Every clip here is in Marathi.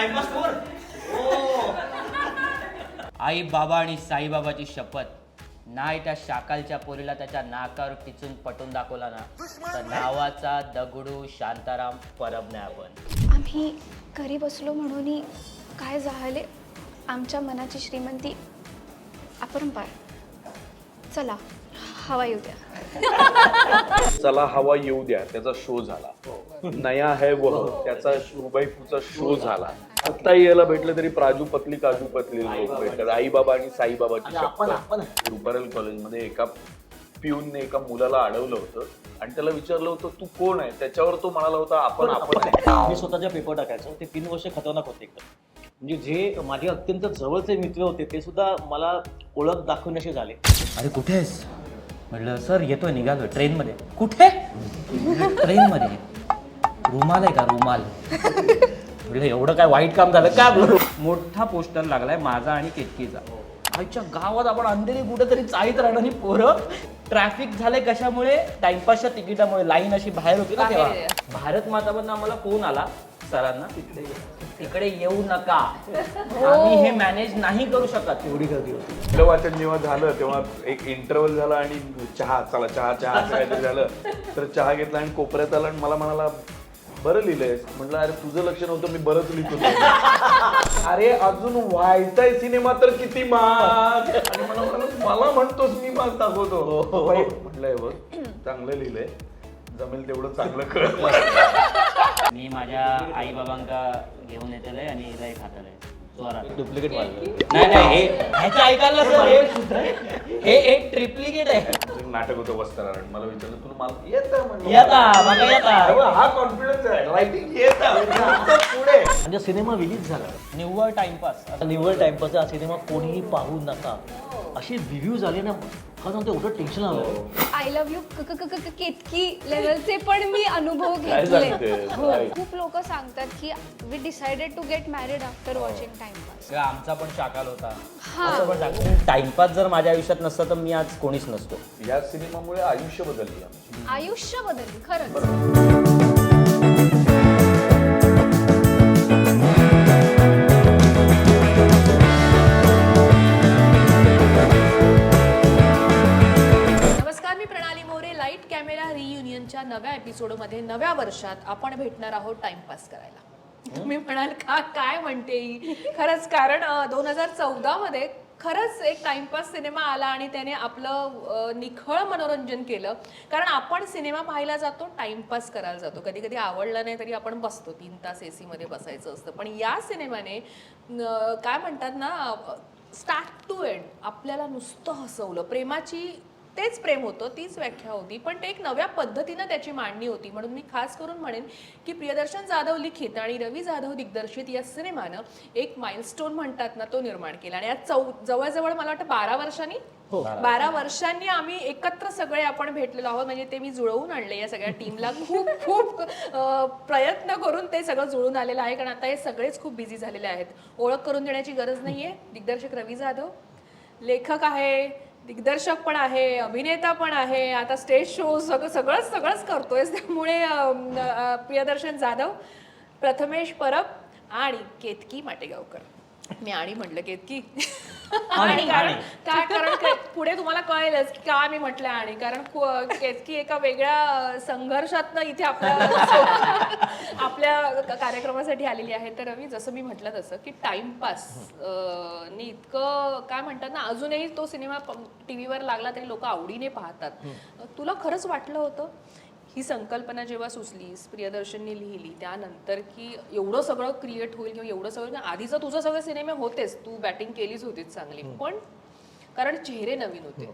Timepass four. आई बाबा आणि साईबाबाची शपथ, नाही त्या शाकालच्या पोरीला त्याच्या नाकावर टिचून पटून दाखवला ना तर नावाचा दगडू शांताराम परब नाही आपण. आम्ही घरी बसलो म्हणून काय झाले, आमच्या मनाची श्रीमंती अपरंपार. चला हवा येऊ द्या. चला हवा येऊ द्या त्याचा शो झाला. नया है वह त्याचा हुबैफूचा शो झाला. आत्ता यायला भेटलं तरी प्राजू पतली काजू पतली लोक भेटतात. आई बाबा आणि साईबाबाची शपथ. रुपारेल कॉलेजमध्ये एका पिऊनने एका मुलाला अडवलं होतं आणि त्याला विचारलं होतं तू कोण आहे. त्याच्यावर तो म्हणाला होता आपण आहे. मी स्वतःच्या पेपर टाकायचो. ते 3 वर्ष खतरनाक होते एकदम. म्हणजे जे माझे अत्यंत जवळचे मित्र होते ते सुद्धा मला ओळख दाखवण्याशी झाले. अरे कुठे आहेस म्हटलं सर येतोय निघालोय ट्रेनमध्ये. कुठे? ट्रेनमध्ये. रुमाल आहे का रुमाल? म्हटलं एवढं काय वाईट काम झालं का? मोठा पोस्टर लागलाय माझा आणि केतकीचा. आईच्या गावात आपण अंधेरी कुठेतरी चाळीत राहणारी पोरं. ट्रॅफिक झाले कशामुळे? टाइमपासच्या तिकिटामुळे. लाईन अशी बाहेर होती ना तेव्हा. भारत मातामधनं आम्हाला फोन आला सरांना, तिकडे येऊ नका, आम्ही हे मॅनेज नाही करू शकत. एवढी गर्दी होती. आपलं वाचन जेव्हा झालं तेव्हा एक इंटरव्हल झाला आणि चहा चला चहा चहा असं काहीतरी झालं. तर चहा घेतला आणि कोपऱ्यात आला आणि मला म्हणाला बरं लिहिलंयस. म्हटलं अरे तुझं लक्ष नव्हतं, मी बरंच लिहितो. अरे अजून व्हायचाय सिनेमा तर किती माग. आणि मला म्हणतोस मी माग दाखवतो. म्हटलंय बघ चांगलं लिहिलंय, जमेल तेवढं चांगलं कर. मी माझ्या आई बाबांका घेऊन येतलंय आणि हिला एक हातालय डुप्लिकेट वाढलं. नाही हे ह्याचं ऐकायला सर हे एक ट्रिप्लिकेट आहे. नाटक होतं वस्त्रारण. मला विचारलं तुला मला येतं म्हणलं. येता बघा येता. हा कॉन्फिडन्स आहे. रायटिंग येतं पुढे. म्हणजे सिनेमा रिलीज झाला. निव्वळ टाइमपास. आता निव्वळ टाइमपास हा सिनेमा कोणीही पाहू नका असे रिव्ह्यूज आले ना. खरं सांगतो एवढं टेन्शन आलं. आय लव्ह यू केतकी लेवलचे पण मी अनुभव काय घेतले. सांगतेस? हो, Right. खूप लोक सांगतात की we decided to get married after watching Timepass. आमचा पण शाकाल होता. हा, टाइमपास जर माझ्या आयुष्यात नसतं तर मी आज कोणीच नसतो. या सिनेमामुळे आयुष्य बदलली आमची. आयुष्य बदलली खरंच. लाईट कॅमेरा रियुनियनच्या नव्या एपिसोडमध्ये नव्या वर्षात आपण भेटणार आहोत टाइमपास करायला. तुम्ही म्हणाल का काय म्हणते ही? खरंच, कारण 2014 मध्ये खरंच एक टाइमपास सिनेमा आला आणि त्याने आपलं निखळ मनोरंजन केलं. कारण आपण सिनेमा पाहायला जातो, टाइमपास करायला जातो. कधी कधी आवडला नाही तरी आपण बसतो, 3 तास AC मध्ये बसायचं असतं. पण या सिनेमाने काय म्हणतात ना, स्टार्ट टू एंड आपल्याला नुसतं हसवलं. प्रेमाची तेच प्रेम होतं, तीच व्याख्या होती, पण ते एक नव्या पद्धतीनं त्याची मांडणी होती. म्हणून मी खास करून म्हणेन की प्रियदर्शन जाधव लिखित आणि रवी जाधव दिग्दर्शित या सिनेमानं एक माइलस्टोन म्हणतात ना तो निर्माण केला. आणि आज जवळजवळ मला वाटतं 12 वर्षांनी आम्ही एकत्र सगळे आपण भेटलेलो आहोत. म्हणजे ते मी जुळवून आणले या सगळ्या टीमला. खूप प्रयत्न करून ते सगळं जुळून आलेलं आहे. कारण आता हे सगळेच खूप बिझी झालेले आहेत. ओळख करून देण्याची गरज नाहीये. दिग्दर्शक रवी जाधव, लेखक आहे, दिग्दर्शक पण आहे, अभिनेता पण आहे, आता स्टेज शो सगळंच करतोय. त्यामुळे प्रियदर्शन जाधव, प्रथमेश परब आणि केतकी माटेगावकर. मी आणि म्हटलं केतकी आणि कारण पुढे तुम्हाला कळेलच की का मी म्हटलं आणि. कारण केतकी एका वेगळ्या संघर्षातनं इथे आपल्या कार्यक्रमासाठी आलेली आहे. तर रवी, जसं मी म्हटलं तसं की टाइमपास नी इतकं काय म्हणतात ना, अजूनही तो सिनेमा टीव्हीवर लागला तरी लोक आवडीने पाहतात. तुला खरंच वाटलं होतं ही संकल्पना जेव्हा सुचलीस, प्रियदर्शनने लिहिली त्यानंतर, की एवढं सगळं क्रिएट होईल किंवा एवढं सगळं? आधीचं तुझं सगळे सिनेमे होतेच, तू बॅटिंग केलीच होतीच चांगली, पण कारण चेहरे नवीन होते.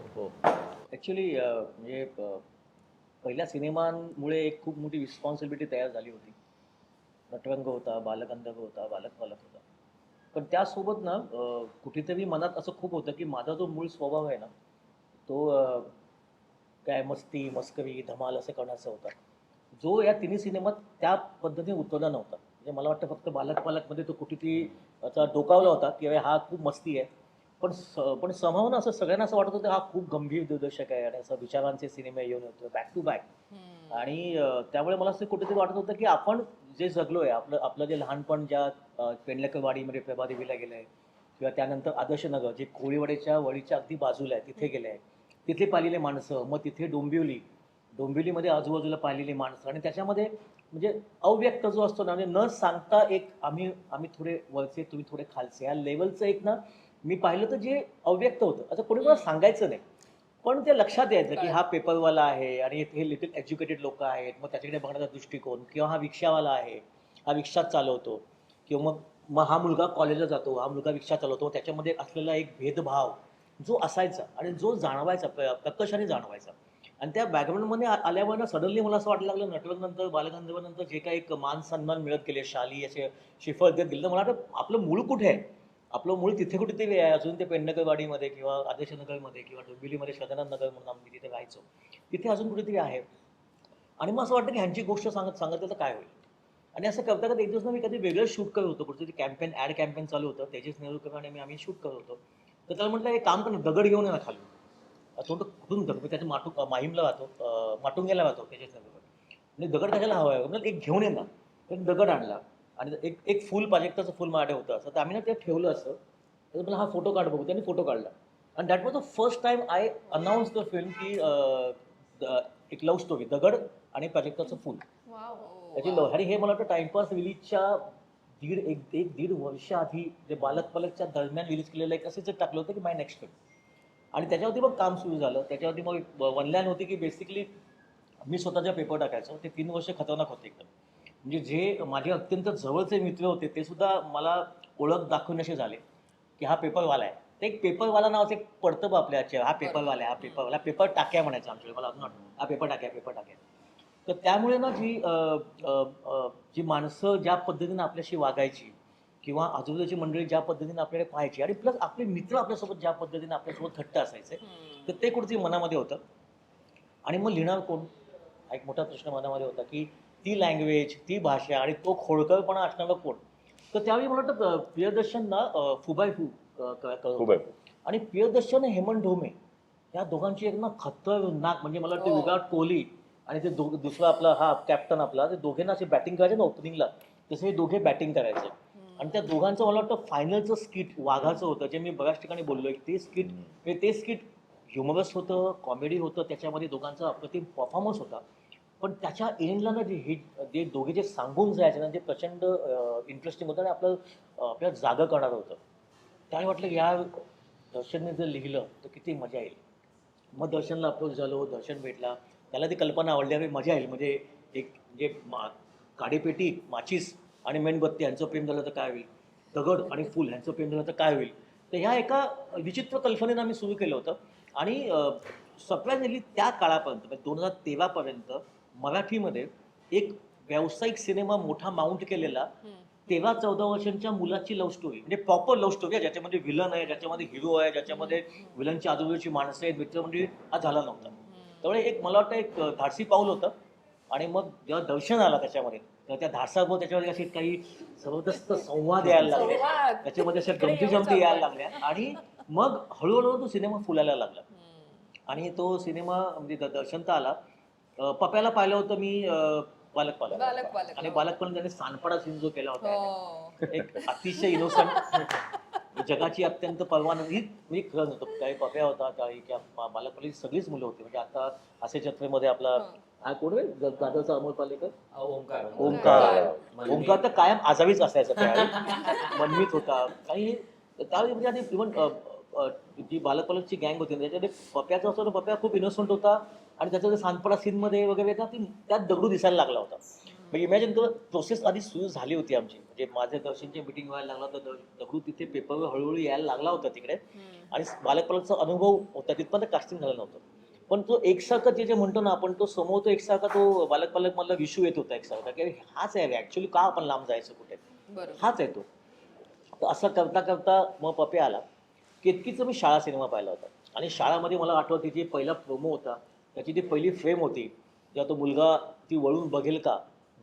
ऍक्च्युली म्हणजे पहिल्या सिनेमांमुळे एक खूप मोठी रिस्पॉन्सिबिलिटी तयार झाली होती. नटरंग होता, बालगंधर्व होता, बालकबालक होता. पण त्यासोबत ना कुठेतरी मनात असं खूप होतं की माझा जो मूळ स्वभाव आहे ना तो काय मस्ती, मस्करी, धमाल असं करण्याचा होता, जो या 3 सिनेमात त्या पद्धतीने उतरला नव्हता. म्हणजे मला वाटतं फक्त बालकबालकमध्ये तो कुठेतरी असा डोकावला होता की हा खूप मस्ती आहे. पण समावून असं सगळ्यांना असं वाटत होतं हा खूप गंभीर दिग्दर्शक आहे आणि असं विचारांचे सिनेमे येऊन येतो बॅक टू बॅक. आणि त्यामुळे मला असं कुठेतरी वाटत होतं की आपण जे जगलोय आपलं आपलं जे लहानपण ज्या पेंडलेकरवाडीमध्ये प्रभादेवीला गेलंय किंवा त्यानंतर आदर्शनगर जे कोळीवाड्याच्या वळीच्या अगदी बाजूला आहे तिथे गेले आहे, तिथे पाहिलेले माणसं, मग तिथे डोंबिवलीमध्ये आजूबाजूला पाहिलेली माणसं आणि त्याच्यामध्ये म्हणजे अव्यक्त जो असतो ना, म्हणजे न सांगता एक आम्ही थोडे वरचे तुम्ही थोडे खालचे या लेवलचं एक ना मी पाहिलं तर जे अव्यक्त होतं आता कोणी मला सांगायचं नाही पण ते लक्षात यायचं की हा पेपरवाला आहे आणि हे लिटिल एज्युकेटेड लोक आहेत, मग त्याच्याकडे बघण्याचा दृष्टिकोन किंवा हा रिक्षावाला आहे, हा रिक्षा चालवतो किंवा मग हा मुलगा कॉलेजला जातो, हा मुलगा रिक्षा चालवतो, त्याच्यामध्ये असलेला एक भेदभाव जो असायचा आणि जो जाणवायचा प्रकर्षाने जाणवायचा आणि त्या बॅकग्राऊंडमध्ये आल्यावर सडनली मला असं वाटायला लागलं नटवरनंतर बालगंधर्वनंतर जे काही एक मान सन्मान मिळत गेले शाली असे शिफर देत गेले तर मला वाटतं आपलं मूळ कुठे आहे, आपलं मूळ तिथे कुठेतरी आहे अजून ते पेंडकरवाडीमध्ये किंवा आदर्शनगरमध्ये किंवा डोंबिवलीमध्ये सदानंद नगर म्हणून आम्ही तिथे राहायचो तिथे अजून कुठेतरी आहे आणि मग असं वाटतं की ह्यांची गोष्ट सांगत तर काय होईल आणि असं करता करता एक दिवस मी कधी वेगळं शूट करत होतो कुठेतरी कॅम्पेन ॲड कॅम्पेन चालू होतं तेजस नेहरूकर आणि आम्ही शूट करत होतो तर त्याला म्हटलं एक काम कर दगड घेऊन ये ना खाली थोडं कुठून दगड मी त्याच्या माहीमला राहतो माटुंग्याला राहतो तेजस नेहरूकर आणि दगड कशाला हवा आहे म्हणजे एक घेऊन ये ना एक दगड आणला आणि एक फुल प्रोजेक्टचं फुल माझ्याकडे होतं असं तर आम्ही ना ते ठेवलं असं तर मला हा फोटो काढ बघू त्यांनी फोटो काढला आणि that was the first time I announce the film की एक लव्ह स्टोरी दगड आणि प्रोजेक्टचं फुल त्याची लव आणि हे मला वाटतं टाइमपास रिलीजच्या दीड वर्ष आधी जे बालकच्या दरम्यान रिलीज केलेलं एक असं टाकलं होतं की माय नेक्स्ट फिल्म आणि त्याच्यावरती मग काम सुरू झालं त्याच्यावरती मग वनलाईन होती की बेसिकली मी स्वतःच्या पेपर टाकायचो ते 3 वर्ष खतरनाक होते एकदम म्हणजे जे माझे अत्यंत जवळचे मित्र होते ते सुद्धा मला ओळख दाखवण्याचे झाले की हा पेपरवाला आहे ते एक पेपरवाला नावाचं एक पडतं बा आपल्या हा पेपरवाला आहे हा पेपरवाला पेपर टाक्या म्हणायचं आमच्याकडे मला अजून आठवतं हा पेपर टाक्या तर त्यामुळे ना जी माणसं ज्या पद्धतीने आपल्याशी वागायची किंवा आजूबाजूची मंडळी ज्या पद्धतीने आपल्याकडे पाहायची आणि प्लस आपले मित्र आपल्यासोबत ज्या पद्धतीने आपल्यासोबत थट्ट असायचे तर ते कुठेतरी मनामध्ये होतं आणि मग लिहिणार कोण हा एक मोठा प्रश्न मनामध्ये होता की ती लँग्वेज ती भाषा आणि तो खोडकरपणा असणारा कोण तर त्यावेळी मला वाटतं प्रियदर्शन ना फुबाय आणि प्रियदर्शन हेमंत ढोमे या दोघांची एक ना खतरनाक म्हणजे मला वाटतं विराट कोहली आणि ते दुसरा आपला हा कॅप्टन आपला ते दोघे असे बॅटिंग करायचे ना ओपनिंगला तसे हे दोघे बॅटिंग करायचे आणि त्या दोघांचं मला वाटतं फायनलचं स्किट वाघाचं होतं जे मी बऱ्याच ठिकाणी बोललोय ते स्किट ह्युमरस होतं कॉमेडी होतं त्याच्यामध्ये दोघांचा अप्रतिम परफॉर्मन्स होता पण त्याच्या एंडला ना जे दोघे जे सांगून जायचे ना जे प्रचंड इंटरेस्टिंग होतं आणि आपल्याला जागं करणारं होतं त्यावेळी वाटलं या दर्शनने जर लिहिलं तर किती मजा येईल मग दर्शनला अप्रोच झालो दर्शन भेटला त्याला ती कल्पना आवडली आणि मजा येईल म्हणजे एक म्हणजे काडीपेटी माचीस आणि मेणबत्ती यांचं प्रेम झालं तर काय होईल दगड आणि फुल ह्यांचं प्रेम झालं तर काय होईल तर ह्या एका विचित्र कल्पनेनं आम्ही सुरू केलं होतं आणि सरप्राइजली त्या काळापर्यंत म्हणजे 2013 पर्यंत मराठीमध्ये एक व्यावसायिक सिनेमा मोठा माउंट केलेला 13-14 वर्षांच्या मुलाची लव्ह स्टोरी म्हणजे प्रॉपर लव्ह स्टोरी आहे ज्याच्यामध्ये विलन आहे ज्याच्यामध्ये हिरो आहे ज्याच्यामध्ये विलनची आजूबाजूची माणसं आहेत मित्रमंडळी हा झाला नव्हता त्यामुळे एक मला वाटतं एक धाडसी पाऊल होतं आणि मग जेव्हा दर्शन आला त्याच्यामध्ये तेव्हा त्या धाडसाबरोबर त्याच्यामध्ये असे काही जबरदस्त संवाद यायला लागले त्याच्यामध्ये अशा गमती जमती यायला लागल्या आणि मग हळूहळू तो सिनेमा फुलायला लागला आणि तो सिनेमा म्हणजे दर्शन तर आला पप्याला पाहिलं होतं मी बालक आणि बालकपालन त्याने सांडपाडा सीन जो केला होता एक अतिशय इनोसंट जगाची अत्यंत परवानगी मी खरं नव्हतं काही पप्या होता काही किंवा बालकपाली सगळीच मुलं होती म्हणजे आता असे जत्रेमध्ये आपला हा कोण आहे दादाचा अमोल पालेकर ओंकार तर कायम आजावीच असायचा त्यावेळी मनमीत होता काही त्यावेळी म्हणजे आधी इव्हन जी बालकपालकची गँग होती त्याच्यामध्ये पप्याचा असतो पप्या खूप इनोसंट होता आणि त्याच्या सांडपाडा सीनमध्ये वगैरे त्यात दगडू दिसायला लागला होता म्हणजे इमॅजिन कर प्रोसेस आधी सुरू झाली होती आमची म्हणजे माझ्या दर्शनची मिटिंग व्हायला लागला तर दगडू तिथे पेपरवर हळूहळू यायला लागला होता तिकडे आणि बालकपालकचा अनुभव होता तिथपर्यंत कास्टिंग झालं नव्हतं पण तो एकसारखा जे म्हणतो ना आपण तो समोर तो एकसारखा तो बालक मधला विषू येत होता एकसारखा की हाच आहे ऍक्च्युली का आपण लांब जायचं कुठे हाच आहे तो तर असं करता करता मग पप्या आला केतकीचं मी शाळा सिनेमा पाहिला होता आणि शाळामध्ये मला आठवते जे पहिला प्रोमो होता त्याची ती पहिली फ्रेम होती जेव्हा तो मुलगा ती वळून बघेल का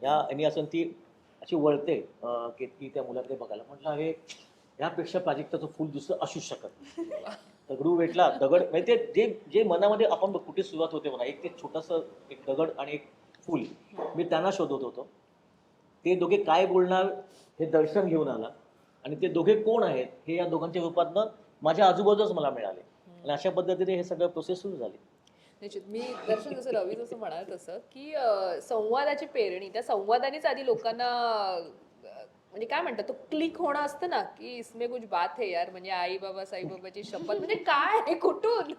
आणि असं ती अशी वळते केतकी त्या मुलाकडे बघायला म्हटलं हे यापेक्षा प्राजक्ताचं फुल दुसरं असू शकत दगडू भेटला दगड म्हणजे ते जे मनामध्ये आपण कुठे सुरुवात होते म्हणा एक ते छोटंसं एक दगड आणि एक फुल मी त्यांना शोधत होतो ते दोघे काय बोलणार हे दर्शन घेऊन आला आणि ते दोघे कोण आहेत हे या दोघांच्या रूपातनं माझ्या आजूबाजूच मला मिळाले आणि अशा पद्धतीने हे सगळं प्रोसेस सुरू झाली. निश्चित. मी दर्शन जसं रवी जसं म्हणाल तसं की संवादाची पेरणी, त्या संवादानेच आधी लोकांना म्हणजे काय म्हणतात, तो क्लिक होणं असतं ना की इसमें कुछ बात है यार, म्हणजे आई बाबा साई बाबाची शपथ, म्हणजे काय आहे, कुठून?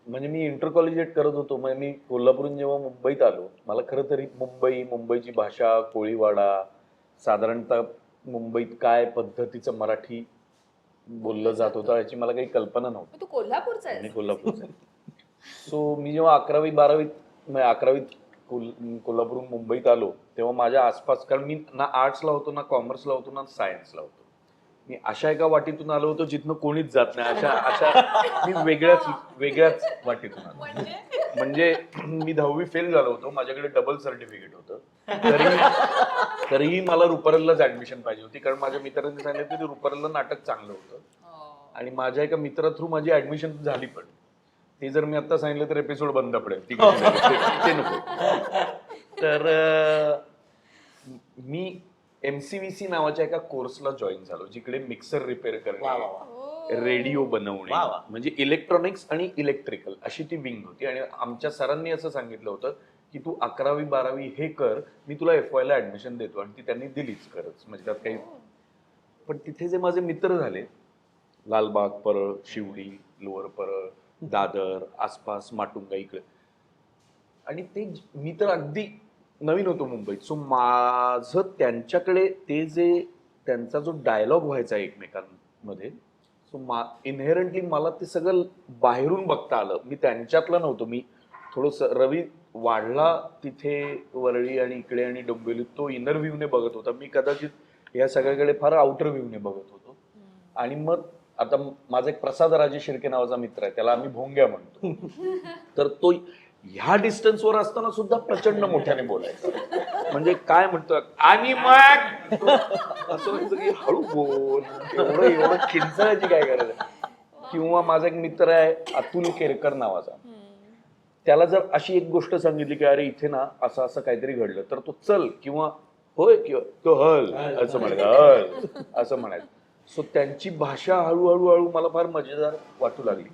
म्हणजे मी इंटर कॉलेजिएट करत होतो. मग मी कोल्हापूरून जेव्हा मुंबईत आलो, मला खरं तरी मुंबईची भाषा, कोळीवाडा, साधारणतः मुंबईत काय पद्धतीचं मराठी बोललं जात होतं याची मला काही कल्पना नव्हती. तू कोल्हापूरचा मी आहे? कोल्हापूरचा. सो मी जेव्हा 11वीत कोल्हापूरून मुंबईत आलो तेव्हा माझ्या आसपास, कारण मी ना आर्ट्सला होतो, ना कॉमर्सला होतो, ना सायन्सला होतो, मी अशा एका वाटीतून आलो होतो जिथनं कोणीच जात नाही, अशा मी वेगळ्याच वाटीतून आलो. म्हणजे मी 10वी फेल झालो होतो, माझ्याकडे डबल सर्टिफिकेट होतं, तरीही मला रुपारेललाच ऍडमिशन पाहिजे होती, कारण माझ्या मित्रांनी सांगितलं की रुपारेलला नाटक चांगलं होतं आणि माझ्या एका मित्रा थ्रू माझी ऍडमिशन झाली. पण ते जर मी आता सांगितलं तर एपिसोड बंद पडेल, ते नको. तर मी MCVC नावाच्या एका कोर्सला जॉईन झालो, जिकडे मिक्सर रिपेअर करणे, रेडिओ बनवणे, म्हणजे इलेक्ट्रॉनिक्स आणि इलेक्ट्रिकल अशी ती विंग होती. आणि आमच्या सरांनी असं सांगितलं होतं की तू 11वी 12वी हे कर, मी तुला FY ला ऍडमिशन देतो, आणि ती त्यांनी दिलीच खरंच, म्हणजे त्यात काही. पण तिथे जे माझे मित्र झाले, लालबाग, परळ, शिवडी, लोअर परळ, दादर, आसपास माटुंगा इकडे, आणि ते मी तर अगदी नवीन होतो मुंबईत. सो माझं त्यांच्याकडे त्यांचा जो डायलॉग व्हायचा एकमेकांमध्ये, सो इनहेरंटली मला ते सगळं बाहेरून बघता आलं. मी त्यांच्यातलं नव्हतो. मी थोडंसं रवी वाढला तिथे वरळी आणि इकडे आणि डोंबिवलीत, तो इनर व्ह्यूने बघत होता, मी कदाचित या सगळ्याकडे फार आउटर व्ह्यूने बघत होतो. आणि मग आता माझा एक प्रसाद राजे शिर्के नावाचा मित्र आहे, त्याला आम्ही भोंग्या म्हणतो, तर तो ह्या डिस्टन्सवर असताना सुद्धा प्रचंड मोठ्याने बोलायचा. म्हणजे काय म्हणतो, आणि मग असं व्हायचं की हळू बोल, एवढं खिंचायची काय गरज आहे. किंवा माझा एक मित्र आहे अतुल केरकर नावाचा, त्याला जर अशी एक गोष्ट सांगितली की अरे इथे ना असं असं काहीतरी घडलं, तर तो चल किंवा होय किंवा तो हल असं म्हणायचं, असं म्हणायचं. सो त्यांची भाषा हळूहळू मला फार मजेदार वाटू लागली.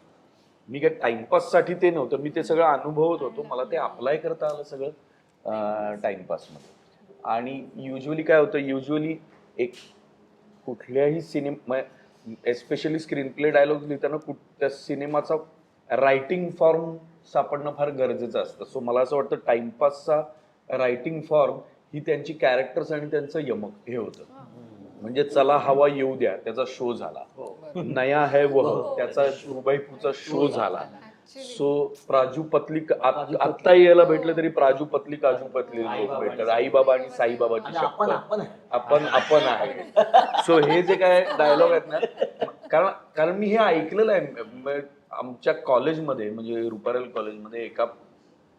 मी काय टाइमपाससाठी ते नव्हतं, मी ते सगळं अनुभवत होतो, मला ते अप्लाय करता आलं सगळं टाइमपासमध्ये. आणि युजली काय होतं, युजली एक कुठल्याही cinema, especially screenplay dialogue लिहिताना त्या सिनेमाचा रायटिंग फॉर्म सापडणं फार गरजेचं असतं. सो मला असं वाटतं टाइमपासचा रायटिंग फॉर्म ही त्यांची कॅरेक्टर्स आणि त्यांचं यमक हे होतं. म्हणजे चला हवा येऊ द्या त्याचा शो झाला, नया है वह त्याचा रुबाईपूरचा शो झाला. सो प्राजू पतली आत्ता यायला भेटलं तरी प्राजू पतली काजू पतली लोक भेटतात, आई बाबा आणि साई बाबाची शपथ, आपण आहे. सो हे जे काय डायलॉग आहेत ना, कारण मी हे ऐकलेलं आहे आमच्या कॉलेजमध्ये, म्हणजे रुपारेल कॉलेजमध्ये एका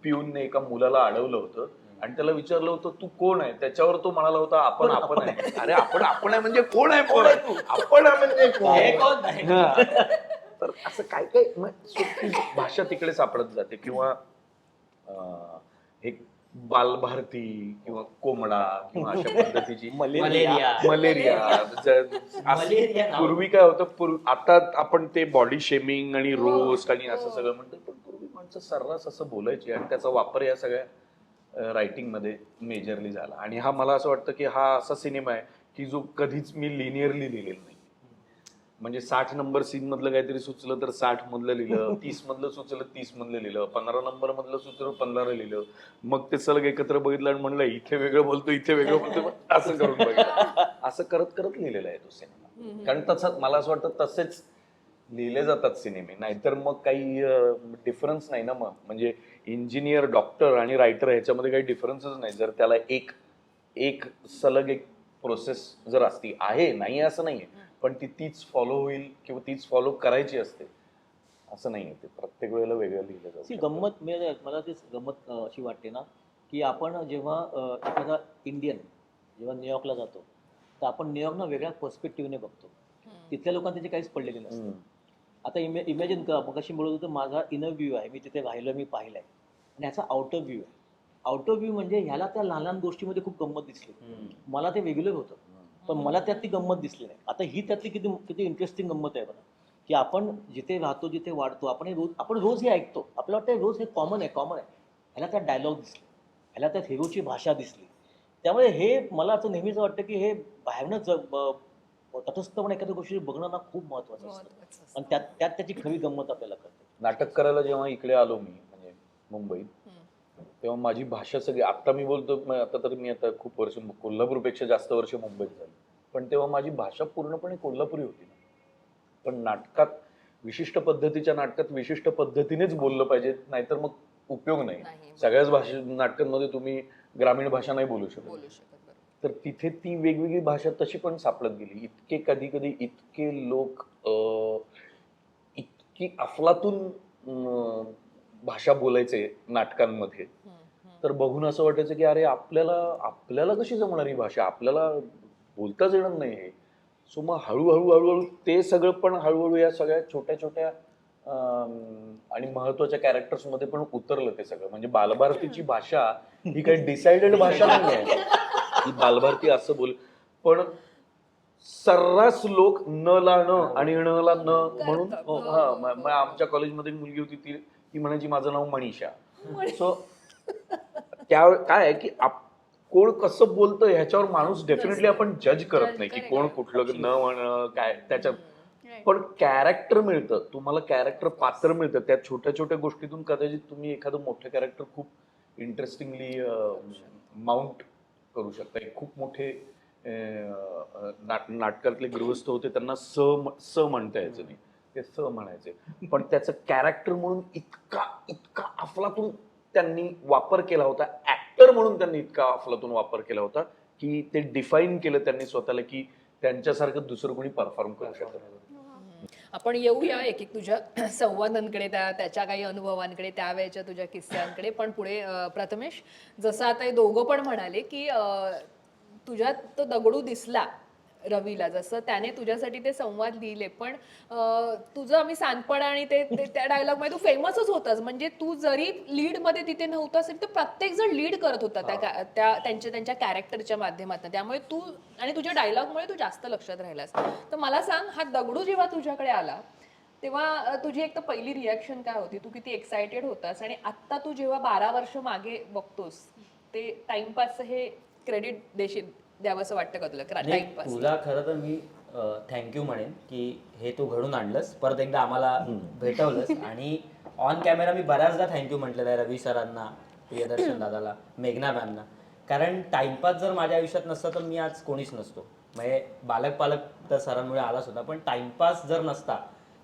पिऊनने एका मुलाला अडवलं होतं आणि त्याला विचारलं होतं तू कोण आहे, त्याच्यावर तो म्हणाला होता आपण आहे. अरे आपण आहे म्हणजे कोण आहे, कोण आहे आपण म्हणजे कोण. तर असं काय काय भाषा तिकडे सापडत जाते. किंवा एक बालभारती किंवा कोंबडा किंवा अशा पद्धतीची मलेरिया. पूर्वी काय होतं, आता आपण ते बॉडी शेमिंग आणि रोस्ट आणि असं सगळं म्हणतो, पण पूर्वी माणसं सर्रास असं बोलायची आणि त्याचा वापर या सगळ्या रायटिंग मध्ये मेजरली झाला. आणि हा मला असं वाटतं की हा असा सिनेमा आहे की जो कधीच मी लिनियरली लिहिलेला नाही. म्हणजे 60 नंबर सीन मधलं काहीतरी सुचलं तर 60 मधलं लिहिलं, 30 मधलं सुचलं 30 मधलं लिहिलं, 15 नंबर मधलं सुचलं 15 लिहिलं, मग ते सलग एकत्र बघितलं आणि म्हणलं इथे वेगळं बोलतो इथे वेगळं बोलतो, असं करून बघितलं. असं करत करत लिहिलेला आहे तो सिनेमा. कारण तसं मला असं वाटतं तसेच लिहिले जातात सिनेमे, नाहीतर मग काही डिफरन्स नाही ना. मग म्हणजे इंजिनियर, डॉक्टर आणि रायटर ह्याच्यामध्ये काही डिफरन्सच नाही जर त्याला एक सलग एक प्रोसेस जर असती. आहे नाही असं नाहीये, पण तीच फॉलो होईल किंवा तीच फॉलो करायची असते असं नाहीये. ते प्रत्येक वेळेला वेगळं लिहिलं जातं. गंमत मला तीच गंमत अशी वाटते ना की आपण जेव्हा एखादा इंडियन जेव्हा न्यूयॉर्कला जातो तर आपण न्यूयॉर्कना वेगळ्या पर्स्पेक्टिव्हने बघतो. तिथल्या लोकांना त्याची काहीच पडलेली नसते. आता इमॅजिन कर, मग कशी बोलत होतं माझा इनर व्ह्यू आहे, मी तिथे राहिलो, मी पाहिलंय, आणि ह्याचा आउटर व्ह्यू आहे. आउट ऑफ व्ह्यू म्हणजे ह्याला त्या लहान लहान गोष्टीमध्ये खूप गंमत दिसली. मला ते वेगळं होतं, पण मला त्यातली गंमत दिसली नाही. आता ही त्यातली किती किती इंटरेस्टिंग गंमत आहे बघा, की आपण जिथे राहतो जिथे वाढतो आपण रोज हे ऐकतो, आपल्याला वाटतं रोज हे कॉमन आहे. ह्याला त्यात डायलॉग दिसले, ह्याला त्यात हिरोची भाषा दिसली. त्यामुळे हे मला असं नेहमीच वाटतं की हे बाहेरनं तटस्थपणे एखाद्या गोष्टी बघणं ना खूप महत्वाचं असतं, आणि त्यात त्यात त्याची खरी गंमत आपल्याला कळते. नाटक करायला जेव्हा इकडे आलो मी म्हणजे मुंबईत, तेव्हा माझी भाषा सगळी, आता मी बोलतो आता तर मी आता खूप वर्ष कोल्हापूरपेक्षा जास्त वर्ष मुंबईत झाली, पण तेव्हा माझी भाषा पूर्णपणे कोल्हापुरी होती ना. पण नाटकात विशिष्ट पद्धतीच्या नाटकात विशिष्ट पद्धतीनेच बोललं पाहिजे, नाहीतर मग उपयोग नाही. सगळ्याच नाटकांमध्ये तुम्ही ग्रामीण भाषा नाही बोलू शकत. तर तिथे ती वेगवेगळी भाषा तशी पण सापडत गेली. इतके कधी कधी इतके लोक इतकी अफलातून भाषा बोलायचे नाटकांमध्ये, तर बघून असं वाटायचं की अरे आपल्याला कशी जमणार ही भाषा, आपल्याला बोलताच येणार नाही हे. सो मग हळूहळू ते सगळं पण हळूहळू या सगळ्या छोट्या छोट्या आणि महत्वाच्या कॅरेक्टर्स मध्ये पण उतरलं ते सगळं. म्हणजे बालभारतीची भाषा ही काही डिसाइडेड भाषा नाही आहे की बालभारती असं बोल, पण सर्रास लोक न ला न आणि ण ला न म्हणून. आमच्या कॉलेजमध्ये मुलगी होती, ती म्हणायची माझं नाव मनीषा. सो त्या काय आहे की कोण कसं बोलतं ह्याच्यावर माणूस डेफिनेटली आपण जज करत नाही की कोण कुठलं न म्हण काय त्याच्यात, पण कॅरेक्टर मिळतं तुम्हाला, कॅरेक्टर पात्र मिळतं. त्या छोट्या छोट्या गोष्टीतून कदाचित तुम्ही एखादं मोठं कॅरेक्टर खूप इंटरेस्टिंगली माउंट करू शकता. खूप मोठे नाटकातले गृहस्थ होते, त्यांना स म्हणता यायचं नाही, ते स म्हणायचे, पण त्याचं कॅरेक्टर म्हणून इतका अफलातून त्यांनी वापर केला होता, ऍक्टर म्हणून त्यांनी इतका अफलातून वापर केला होता की ते डिफाईन केलं त्यांनी स्वतःला की त्यांच्यासारखं दुसरं कोणी परफॉर्म करू शकत नाही. आपण येऊया एक एक तुझ्या संवादांकडे, त्याच्या काही अनुभवांकडे, त्यावेळेच्या तुझ्या किस्स्यांकडे. पण पुढे प्रथमेश, जसं आता हे दोघं पण म्हणाले की तुझ्यात तो दगडू दिसला रवीला, जसं त्याने तुझ्यासाठी ते संवाद लिहिले, पण तुझं आम्ही सांडपण आणि त्या डायलॉग मध्ये तू फेमसच होतास. म्हणजे तू जरी लीड मध्ये तिथे नव्हतास तर प्रत्येक जण लीड करत होता त्यांच्या कॅरेक्टरच्या माध्यमातून. त्यामुळे तू आणि तुझ्या डायलॉगमुळे तू जास्त लक्षात राहिलास. तर मला सांग, हा दगडू जेव्हा तुझ्याकडे आला तेव्हा तुझी एक तर पहिली रिॲक्शन काय होती? तू किती एक्सायटेड होतास? आणि आत्ता तू जेव्हा 12 वर्ष मागे बघतोस, ते टाइमपास हे क्रेडिट द्यावंसं वाटतं का तुला टाइमपास? तुला खरं तर मी थँक्यू म्हणेन की हे तू घडून आणलंस, परत एकदा आम्हाला भेटवलंस. आणि ऑन कॅमेरा मी बऱ्याचदा थँक्यू म्हटलेलं आहे रवी सरांना, प्रियदर्शन दादाला, मेघना मॅमना. कारण टाइमपास जर माझ्या आयुष्यात नसता तर मी आज कोणीच नसतो. म्हणजे पालक तर सरांमुळे आलाच होता, पण टाइमपास जर नसता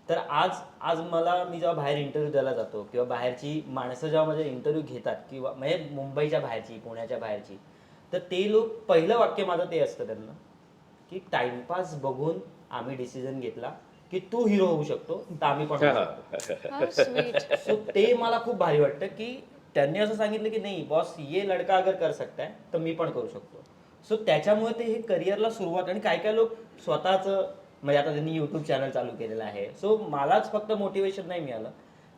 तर आज मी जेव्हा बाहेर इंटरव्ह्यू द्यायला जातो किंवा बाहेरची माणसं जेव्हा माझे इंटरव्ह्यू घेतात, किंवा म्हणजे मुंबईच्या बाहेरची, पुण्याच्या बाहेरची, तर ते लोक पहिलं वाक्य माझं ते असतं त्यांना की टाइमपास बघून आम्ही डिसिजन घेतला की तू हिरो होऊ शकतो, तर आम्ही पण होऊ शकतो. सो ते मला खूप भारी वाटतं की त्यांनी असं सांगितलं की नाही बॉस, ये लडका अगर कर सकताय तर मी पण करू शकतो. सो त्याच्यामुळे ते हे करिअरला सुरुवात. आणि काय काय लोक स्वतःचं, म्हणजे आता त्यांनी युट्यूब चॅनल चालू केलेलं आहे. सो मलाच फक्त मोटिवेशन नाही मिळालं,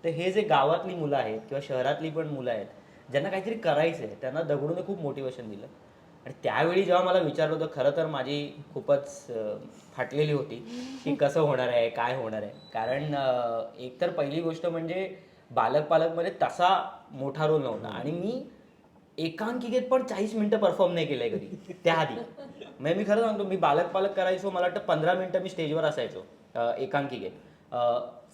तर हे जे गावातली मुलं आहेत किंवा शहरातली पण मुलं आहेत ज्यांना काहीतरी करायचं आहे, त्यांना दगडूने खूप मोटिवेशन दिलं. आणि त्यावेळी जेव्हा मला विचारलं होतं, खरं तर माझी खूपच फाटलेली होती की कसं होणार आहे, काय होणार आहे. कारण एकतर पहिली गोष्ट म्हणजे पालकमध्ये तसा मोठा रोल नव्हता, आणि मी एकांकिकेत पण 40 मिनिटं परफॉर्म नाही केलंय कधी त्याआधी. म्हणजे मी खरं सांगतो, मी पालक करायचो, मला वाटतं 15 मिनिटं मी स्टेजवर असायचो एकांकिकेत.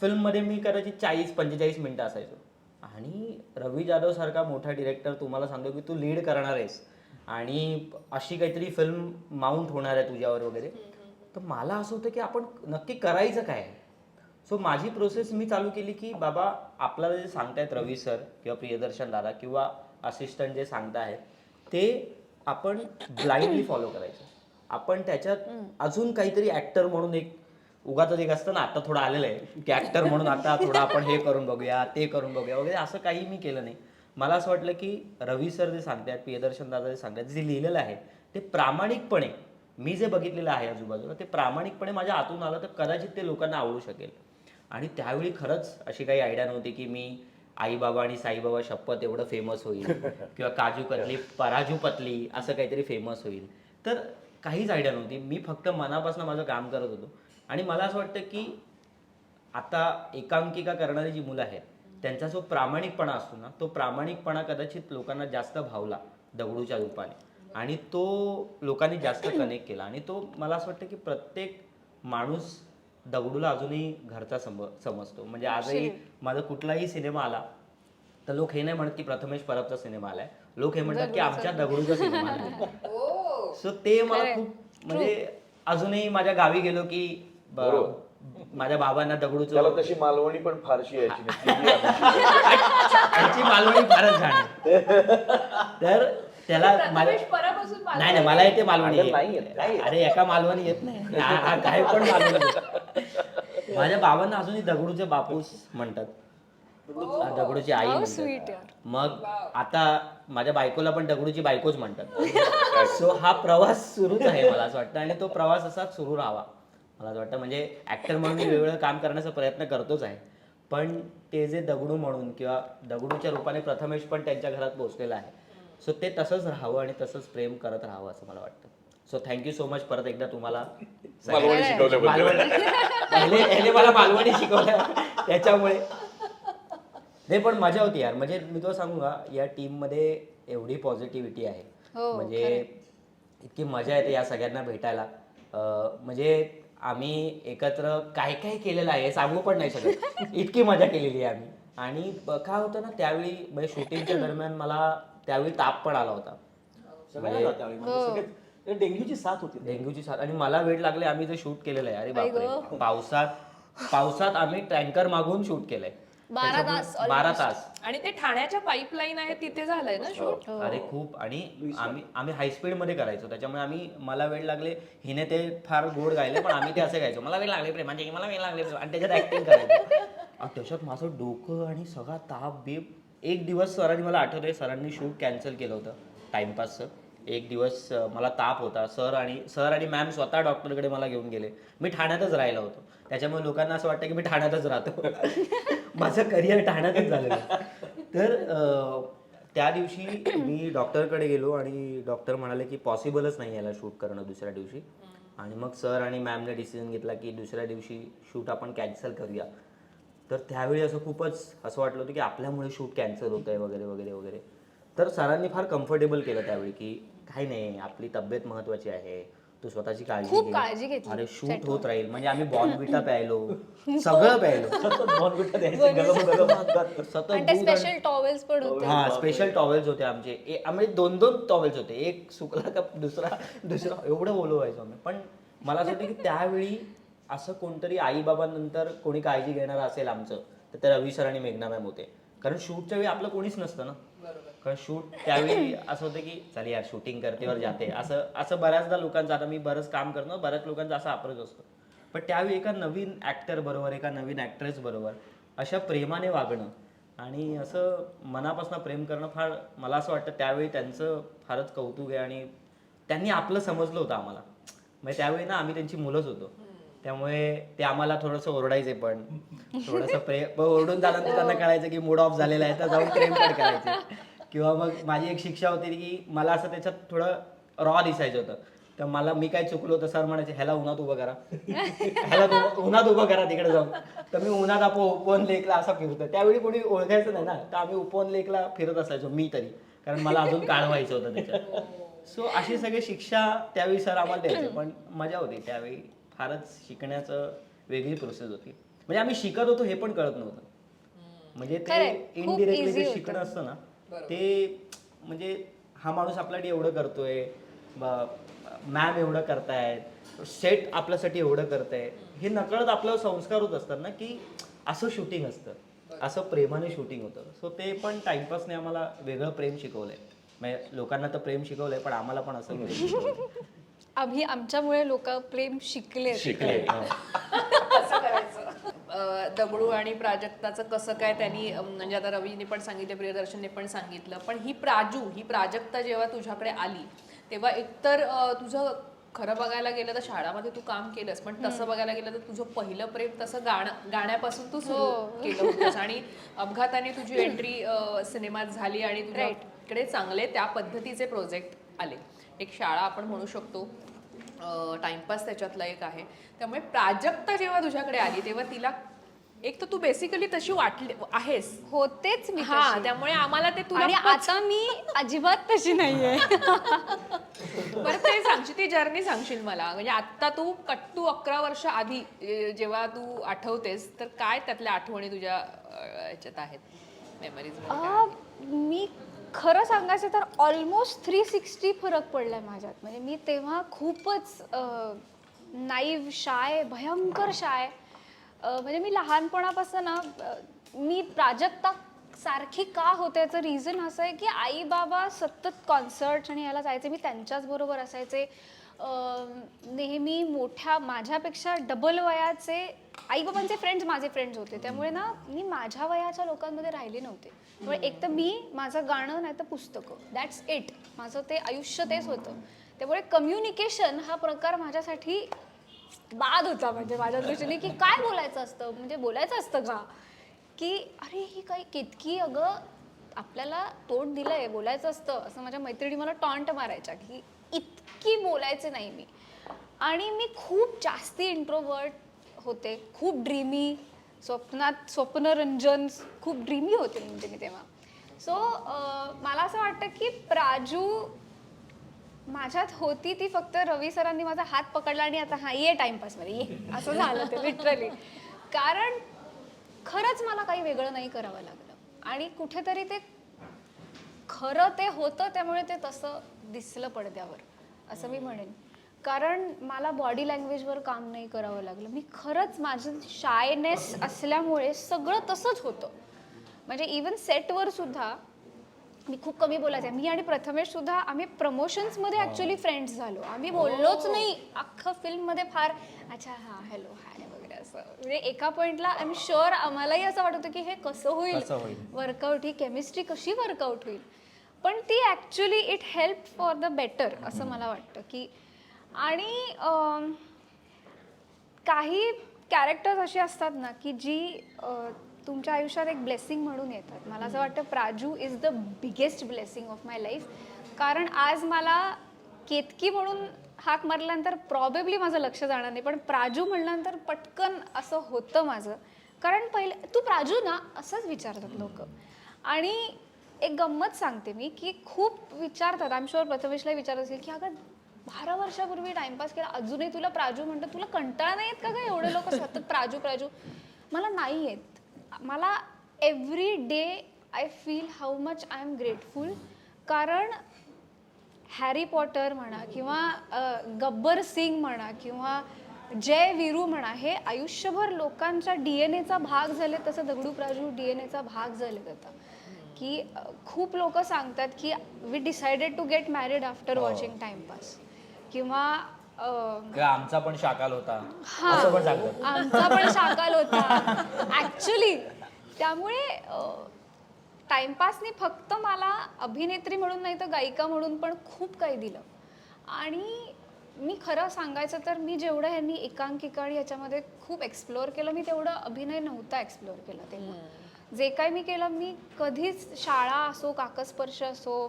फिल्ममध्ये मी कदाचित 40-45 मिनिटं असायचो. आणि रवी जाधव सारखा मोठा डिरेक्टर तुम्हाला सांगतो की तू लीड करणार आहेस आणि अशी काहीतरी फिल्म माउंट होणार आहे तुझ्यावर वगैरे, तर मला असं होतं की आपण नक्की करायचं काय. सो माझी प्रोसेस मी चालू केली की बाबा आपल्याला जे सांगतायत रवी सर किंवा प्रियदर्शन दादा किंवा असिस्टंट जे सांगतायत ते आपण ब्लाइंडली फॉलो करायचं. आपण त्याच्यात अजून काहीतरी ऍक्टर म्हणून एक उगाच एक असतं ना, आता थोडं आलेलं आहे की ऍक्टर म्हणून आता थोडं आपण हे करून बघूया, ते करून बघूया वगैरे, असं काही मी केलं नाही. मला असं वाटलं की रवी सर जे सांगतात, प्रियदर्शन दादा जे सांगतात, जे लिहिलेलं आहे ते प्रामाणिकपणे, मी जे बघितलेलं आहे आजूबाजूला ते प्रामाणिकपणे माझ्या आतून आलं तर कदाचित ते लोकांना आवडू शकेल. आणि त्यावेळी खरंच अशी काही आयडिया नव्हती की मी आई बाबा आणि साईबाबा शपथ एवढं फेमस होईल किंवा काजू कतली पराजू पतली असं काहीतरी फेमस होईल. तर काहीच आयडिया नव्हती. मी फक्त मनापासून माझं काम करत होतो. आणि मला असं वाटतं की आता एकांकिका करणारी जी मुलं आहेत त्यांचा जो प्रामाणिकपणा असतो ना, तो प्रामाणिकपणा कदाचित लोकांना जास्त भावला दगडूच्या रूपाने आणि तो लोकांनी जास्त कनेक्ट केला. आणि तो मला असं वाटतं की प्रत्येक माणूस दगडूला अजूनही घरचा समजतो. म्हणजे आजही माझा कुठलाही सिनेमा आला तर लोक हे नाही म्हणत की प्रथमेश परबचा सिनेमा आलाय, लोक हे म्हणतात की आमच्या दगडूचा सिनेमा आलाय. सो ते मला खूप म्हणजे अजूनही माझ्या गावी गेलो की माझ्या बाबांना दगडूचं त्याला तशी मालवणी पण फारशी यायची नाही. त्यांची मालवणी फारच छान आहे. तर त्याला प्रथमेश परबपासून नाही नाही मला येते मालवणी अगं नाही येत, नाही येत. अरे एका मालवणी येत नाही हा काय पण मालवणी येत. माझ्या बाबांना अजूनही दगडूचे बापूस म्हणतात, दगडूची आई म्हणतात. मग आता माझ्या बायकोला पण दगडूची बायकोच म्हणतात. सो हा प्रवास सुरूच आहे मला असं वाटतं आणि तो प्रवास असाच सुरू राहावा मला असं वाटतं. म्हणजे ऍक्टर म्हणून मी वेगवेगळं काम करण्याचा प्रयत्न करतोच आहे, पण ते जे दगडू म्हणून किंवा दगडूच्या रूपाने प्रथमेश पण त्यांच्या घरात पोहोचलेला आहे. सो ते तसंच राहावं आणि तसंच प्रेम करत राहावं असं मला वाटतं. सो थँक्यू सो मच परत एकदा तुम्हाला. मालवणी शिकवल्याबद्दल. पहिले मला मालवणी शिकवलं त्याच्यामुळे. नाही पण मजा होती यार. म्हणजे मी तुला सांगू का, या टीम मध्ये एवढी पॉझिटिव्हिटी आहे, म्हणजे इतकी मजा येते या सगळ्यांना भेटायला. म्हणजे आम्ही एकत्र काय काय केलेलं आहे सांगू पण नाही शकत, इतकी मजा केलेली आहे आम्ही. आणि काय होतं ना त्यावेळी म्हणजे शूटिंगच्या दरम्यान मला त्यावेळी ताप पण आला होता. सगळ्यांना त्यावेळी म्हणजे सगळे डेंग्यूची साथ होती. डेंग्यूची साथ. आणि मला वेळ लागले. आम्ही जे शूट केलेलं आहे, अरे बापरे, पावसात आम्ही टँकर मागून शूट केलंय 12 तास. आणि ते ठाण्याच्या पाईपलाईन आहे तिथे झालंय ना शूट. अरे खूप. आणि आम्ही हायस्पीड मध्ये करायचो त्याच्यामुळे मला वेळ लागले. हिने ते फार गोड गायले पण आम्ही ते असे गायचो, मला वेळ लागले प्रेमाचे, मला वेळ लागले, आणि त्याच्यात ऍक्टिंग करायचं. आणि त्याच्यात माझं डोकं आणि सगळा ताप बीप. एक दिवस सरांनी, मला आठवतंय सरांनी शूट कॅन्सल केलं होतं टाइमपासचं. एक दिवस मला ताप होता. सर आणि मॅम स्वतः डॉक्टरकडे मला घेऊन गेले. मी ठाण्यातच राहिलो होतो, त्याच्यामुळे लोकांना असं वाटतं की मी ठाण्यातच राहतो. माझं करिअर ठाण्यातच झालेलं. तर त्या दिवशी मी डॉक्टरकडे गेलो आणि डॉक्टर म्हणाले की पॉसिबलच नाही याला शूट करणं दुसऱ्या दिवशी. आणि मग सर आणि मॅमने डिसिजन घेतला की दुसऱ्या दिवशी शूट आपण कॅन्सल करूया. तर त्यावेळी असं खूपच असं वाटलं होतं की आपल्यामुळे शूट कॅन्सल होत आहे वगैरे वगैरे वगैरे. तर सरांनी फार कम्फर्टेबल केलं त्यावेळी की काही नाही, आपली तब्येत महत्वाची आहे, तू स्वतःची काळजी घे. अरे शूट होत राहील. म्हणजे आम्ही बॉर्नव्हिटा प्यायलो, सगळं प्यायलो, सतत बॉर्नव्हिटा द्यायचं, गरम गरम सतत स्पेशल टॉवेल्स पण होते. हा स्पेशल टॉवेल्स होते आमचे. आम्ही 2-2 टॉवेल्स होते, एक सुकला का दुसरा एवढं ओलं व्हायचो आम्ही. पण मला असं वाटतं की त्यावेळी असं कोणतरी आई बाबांनंतर कोणी काळजी घेणार असेल आमचं तर ते रवी सर आणि मेघना मॅम होते. कारण शूटच्या वेळी आपलं कोणीच नसतं ना. कारण शूट त्यावेळी असं होतं की चल यार शूटिंग करतेवर जाते, असं बऱ्याचदा लोकांचं, आता मी बरंच काम करतो, बऱ्याच लोकांचा असा अप्रोच असतो. पण त्यावेळी एका नवीन ऍक्टर बरोबर, एका नवीन ऍक्ट्रेस बरोबर अशा प्रेमाने वागणं आणि असं मनापासून प्रेम करणं, फार मला असं वाटतं त्यावेळी त्यांचं फारच कौतुक आहे. आणि त्यांनी आपलं समजलं होतं आम्हाला. म्हणजे त्यावेळी ना आम्ही त्यांची मुलंच होतो, त्यामुळे ते आम्हाला थोडंसं ओरडायचे पण थोडंसं प्रेम ओरडून झाल्यानंतर त्यांना कळायचं की मूड ऑफ झालेला आहे तर जाऊन प्रेम पण करायचे. किंवा मग माझी एक शिक्षा होती की मला असं त्याच्यात थोडं रॉ दिसायचं होतं, तर मी काय चुकलो तर सर म्हणायचे ह्याला उन्हात उभं करा, ह्याला उन्हात उभं करा तिकडे जाऊन. तर मी उन्हात उपवन लेकला असा फिरतो. त्यावेळी कोणी ओळखायचं नाही ना, तर आम्ही उपवन लेकला फिरत असायचो मी तरी, कारण मला अजून काळ व्हायचं होतं त्याच्यात. सो अशी सगळी शिक्षा त्यावेळी सर आम्हाला द्यायचे. पण मजा होती त्यावेळी. फारच शिकण्याचं वेगळी प्रोसेस होती. म्हणजे आम्ही शिकत होतो हे पण कळत नव्हतं. म्हणजे ते इनडिरेक्टली जे शिकणं असतं ना ते, म्हणजे हा माणूस आपल्यासाठी एवढं करतोय, मॅम एवढं करतायत, सेट आपल्यासाठी एवढं करताय, हे नकळत आपल्यावर संस्कार होत असतात ना की असं शूटिंग असतं, असं प्रेमाने शूटिंग होतं. सो ते पण टाइमपासने आम्हाला वेगळं प्रेम शिकवलंय. म्हणजे लोकांना तर प्रेम शिकवलंय पण आम्हाला पण असं प्रेम शिकवलंय. आमच्यामुळे लोक प्रेम शिकले. कसं करायचं. दगडू आणि प्राजक्ताचं कसं काय त्यांनी, म्हणजे आता रवीने पण सांगितलं, प्रियदर्शनने पण सांगितलं, पण ही प्राजक्ता जेव्हा तुझ्याकडे आली तेव्हा एकतर तुझं खरं बघायला गेलं तर शाळामध्ये तू काम केलंस, पण तसं बघायला गेलं तर तुझं पहिलं प्रेम तसं गाण्यापासून तू सुरू केलं होतंस आणि अपघाताने तुझी एंट्री सिनेमात झाली आणि तुझ्याकडे चांगले त्या पद्धतीचे प्रोजेक्ट आले. एक शाळा आपण म्हणू शकतो, टाइमपास त्याच्यातला एक आहे. त्यामुळे प्राजक्ता जेव्हा तुझ्याकडे आली तेव्हा तिला एक तर तू बेसिकली तशी वाटली आहेस, होतेच मी हा, तशी. त्यामुळे आम्हाला ते तुला आणि आता मी अजिबात तशी नाहीये. बरं ते सांगशील, ती जर्नी सांगशील मला, म्हणजे आता तू 11 वर्ष आधी जेव्हा तू आठवतेस तर काय त्यातल्या आठवणी तुझ्या ह्याच्यात आहेत, मेमरीज? मी खरं सांगायचं तर ऑलमोस्ट 360 फरक पडलाय माझ्यात. म्हणजे मी तेव्हा खूपच नाईव्ह, शाय, भयंकर शाय. म्हणजे मी लहानपणापासून ना मी प्राजक्ता सारखी का होते याचं रिझन असं आहे की आई बाबा सतत कॉन्सर्ट्स आणि याला जायचे, मी त्यांच्याच बरोबर असायचे. नेहमी मोठ्या माझ्यापेक्षा डबल वयाचे आईबाबांचे फ्रेंड्स माझे फ्रेंड्स होते, त्यामुळे ना मी माझ्या वयाच्या लोकांमध्ये राहिले नव्हते. त्यामुळे एक तर मी माझं गाणं नाही तर पुस्तकं, दॅट्स इट. माझं ते आयुष्य तेच होतं. त्यामुळे कम्युनिकेशन हा प्रकार माझ्यासाठी बाद होता. म्हणजे माझ्या दृष्टीने की काय बोलायचं असतं, म्हणजे बोलायचं असतं का, की अरे ही काही केतकी, अगं आपल्याला तोंड दिलंय, बोलायचं असतं असं. माझ्या मैत्रिणी मला टॉन्ट मारायच्या की इतकी बोलायचे नाही मी. आणि मी खूप जास्ती इंट्रोवर्ट होते, खूप ड्रीमी, स्वप्नरंजन, खूप ड्रीमी होते म्हणजे मी तेव्हा. सो मला असं वाटतं की प्राजू माझ्यात होती ती फक्त रवी सरांनी माझा हात पकडला आणि आता हा ये टाइमपासमध्ये ये, असं झालं ते लिटरली. कारण खरंच मला काही वेगळं नाही करावं लागलं आणि कुठेतरी ते खरं ते होतं, त्यामुळे ते तसं दिसलं पडद्यावर असं मी म्हणेन. कारण मला बॉडी लँग्वेजवर काम नाही करावं लागलं. मी खरंच माझं शायनेस असल्यामुळे सगळं तसंच होतं. म्हणजे इवन सेटवर सुद्धा मी खूप कमी बोलायचे. मी आणि प्रथमेश सुद्धा आम्ही प्रमोशन्समध्ये ॲक्च्युली फ्रेंड्स झालो. आम्ही बोललोच नाही अख्खं फिल्ममध्ये. फार अच्छा हां हॅलो हाय वगैरे असं. म्हणजे एका पॉईंटला आय एम शुअर आम्हालाही असं वाटत होतं की हे कसं होईल वर्कआउट, ही केमिस्ट्री कशी वर्कआउट होईल. पण ती actually it help for the better असं मला वाटतं की. आणि काही कॅरेक्टर्स अशी असतात ना की जी तुमच्या आयुष्यात एक ब्लेसिंग म्हणून येतात. मला असं वाटतं Praju is the biggest blessing of my life. कारण आज मला केतकी म्हणून हाक मारल्यानंतर प्रॉबेबली माझं लक्ष जाणार नाही, पण प्राजू म्हणल्यानंतर पटकन असं होतं माझं. कारण पहिले तू प्राजू ना असंच विचारतात लोक. आणि एक गंमत सांगते मी की खूप विचारतात, आय एम शुअर प्रथमेशला विचारत असेल की अगं 12 वर्षापूर्वी टाइमपास केला अजूनही तुला प्राजू म्हणतो, तुला कंटाळा नाही येत का गं एवढे लोक सतत प्राजू प्राजू? मला नाही येत. मला every day I feel how much I am grateful. कारण हॅरी पॉटर म्हणा किंवा गब्बर सिंग म्हणा किंवा जय वीरू म्हणा, हे आयुष्यभर लोकांच्या DNA चा भाग झाले. तसं दगडू प्राजू DNA चा भाग झाले आता. की खूप लोक सांगतात की we decided to get married after watching Timepass किंवा आमचा पण शाकाल होता, आमचा पण शाकाल होता ऍक्च्युली. त्यामुळे टाइमपासने फक्त मला अभिनेत्री म्हणून नाही तर गायिका म्हणून पण खूप काही दिलं. आणि मी खरं सांगायचं तर मी जेवढं ह्यांनी एकांकिका आणि याच्यामध्ये खूप एक्सप्लोअर केलं, मी तेवढं अभिनय नव्हता एक्सप्लोअर केला तेव्हा. जे काय मी केलं, मी कधीच शाळा असो, काकस्पर्श असो,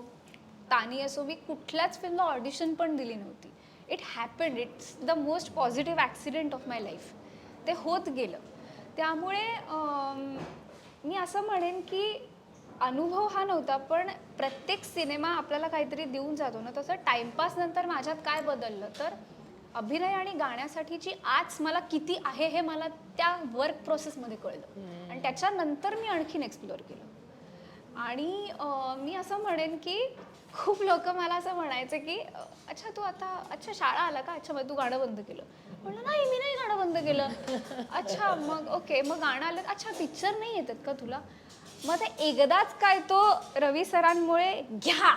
तानी असो, मी कुठल्याच फिल्मला ऑडिशन पण दिली नव्हती. It happened. It's the most positive accident of my life. ते होत गेलं. त्यामुळे मी असं म्हणेन की अनुभव हा नव्हता, पण प्रत्येक सिनेमा आपल्याला काहीतरी देऊन जातो ना, तसं टाइमपास नंतर माझ्यात काय बदललं तर अभिनय आणि गाण्यासाठीची आज मला किती आहे हे मला त्या वर्क प्रोसेसमध्ये कळलं. आणि त्याच्यानंतर मी आणखीन एक्सप्लोअर केलं. आणि मी असं म्हणेन की खूप लोक मला असं म्हणायचे की अच्छा तू आता अच्छा शाळा आला का, अच्छा मग तू गाणं बंद केलं. म्हणलं नाही मी नाही गाणं बंद केलं. अच्छा मग ओके, मग गाणं आलं. अच्छा पिक्चर नाही येतात का तुला? मग ते एकदाच काय तो रवी सरांमुळे घ्या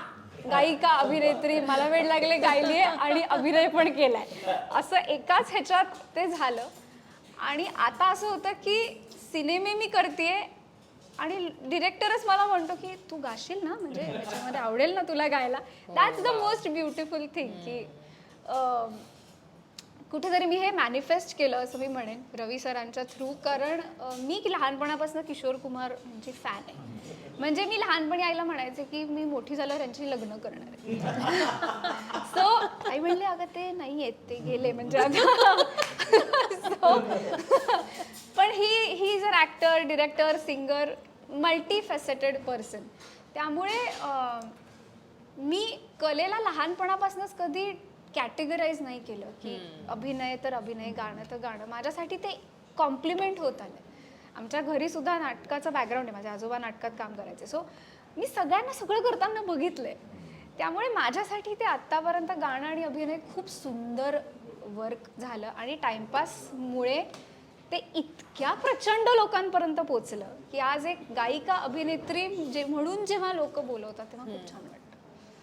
गायिका अभिनेत्री, मला वेळ लागले गायलीये आणि अभिनय पण केलाय, असं एकाच ह्याच्यात ते झालं. आणि आता असं होतं की सिनेमे मी करतेय आणि डिरेक्टरच मला म्हणतो की तू गाशील ना, म्हणजे त्याच्यामध्ये आवडेल ना तुला गायला. That's the most beautiful thing की कुठेतरी मी हे मॅनिफेस्ट केलं असं मी म्हणेन रवी सरांच्या थ्रू, कारण मी लहानपणापासून किशोर कुमार यांची फॅन आहे. म्हणजे मी लहानपणी आईला म्हणायचे की मी मोठी झाल्यावर यांची लग्न करणार आहे. सो आई म्हणले अगं ते नाही आहेत, ते गेले म्हणजे आता. So, पण he is a actor, director, singer, multi faceted person. त्यामुळे मी कलेला लहानपणापासूनच कधी कॅटेगराईज नाही केलं की अभिनय तर अभिनय, गाणं तर गाणं. माझ्यासाठी ते कॉम्प्लिमेंट होत आलं. आमच्या घरी सुद्धा नाटकाचं बॅकग्राऊंड आहे, माझे आजोबा नाटकात काम करायचे. सो मी सगळ्यांना सगळं करताना बघितलंय. त्यामुळे माझ्यासाठी ते आत्तापर्यंत गाणं आणि अभिनय खूप सुंदर वर्क झालं. आणि टाइमपासमुळे ते इतक्या प्रचंड लोकांपर्यंत पोचलं की आज एक गायिका अभिनेत्री म्हणून जेव्हा लोक बोलवतात तेव्हा खूप छान वाटतं.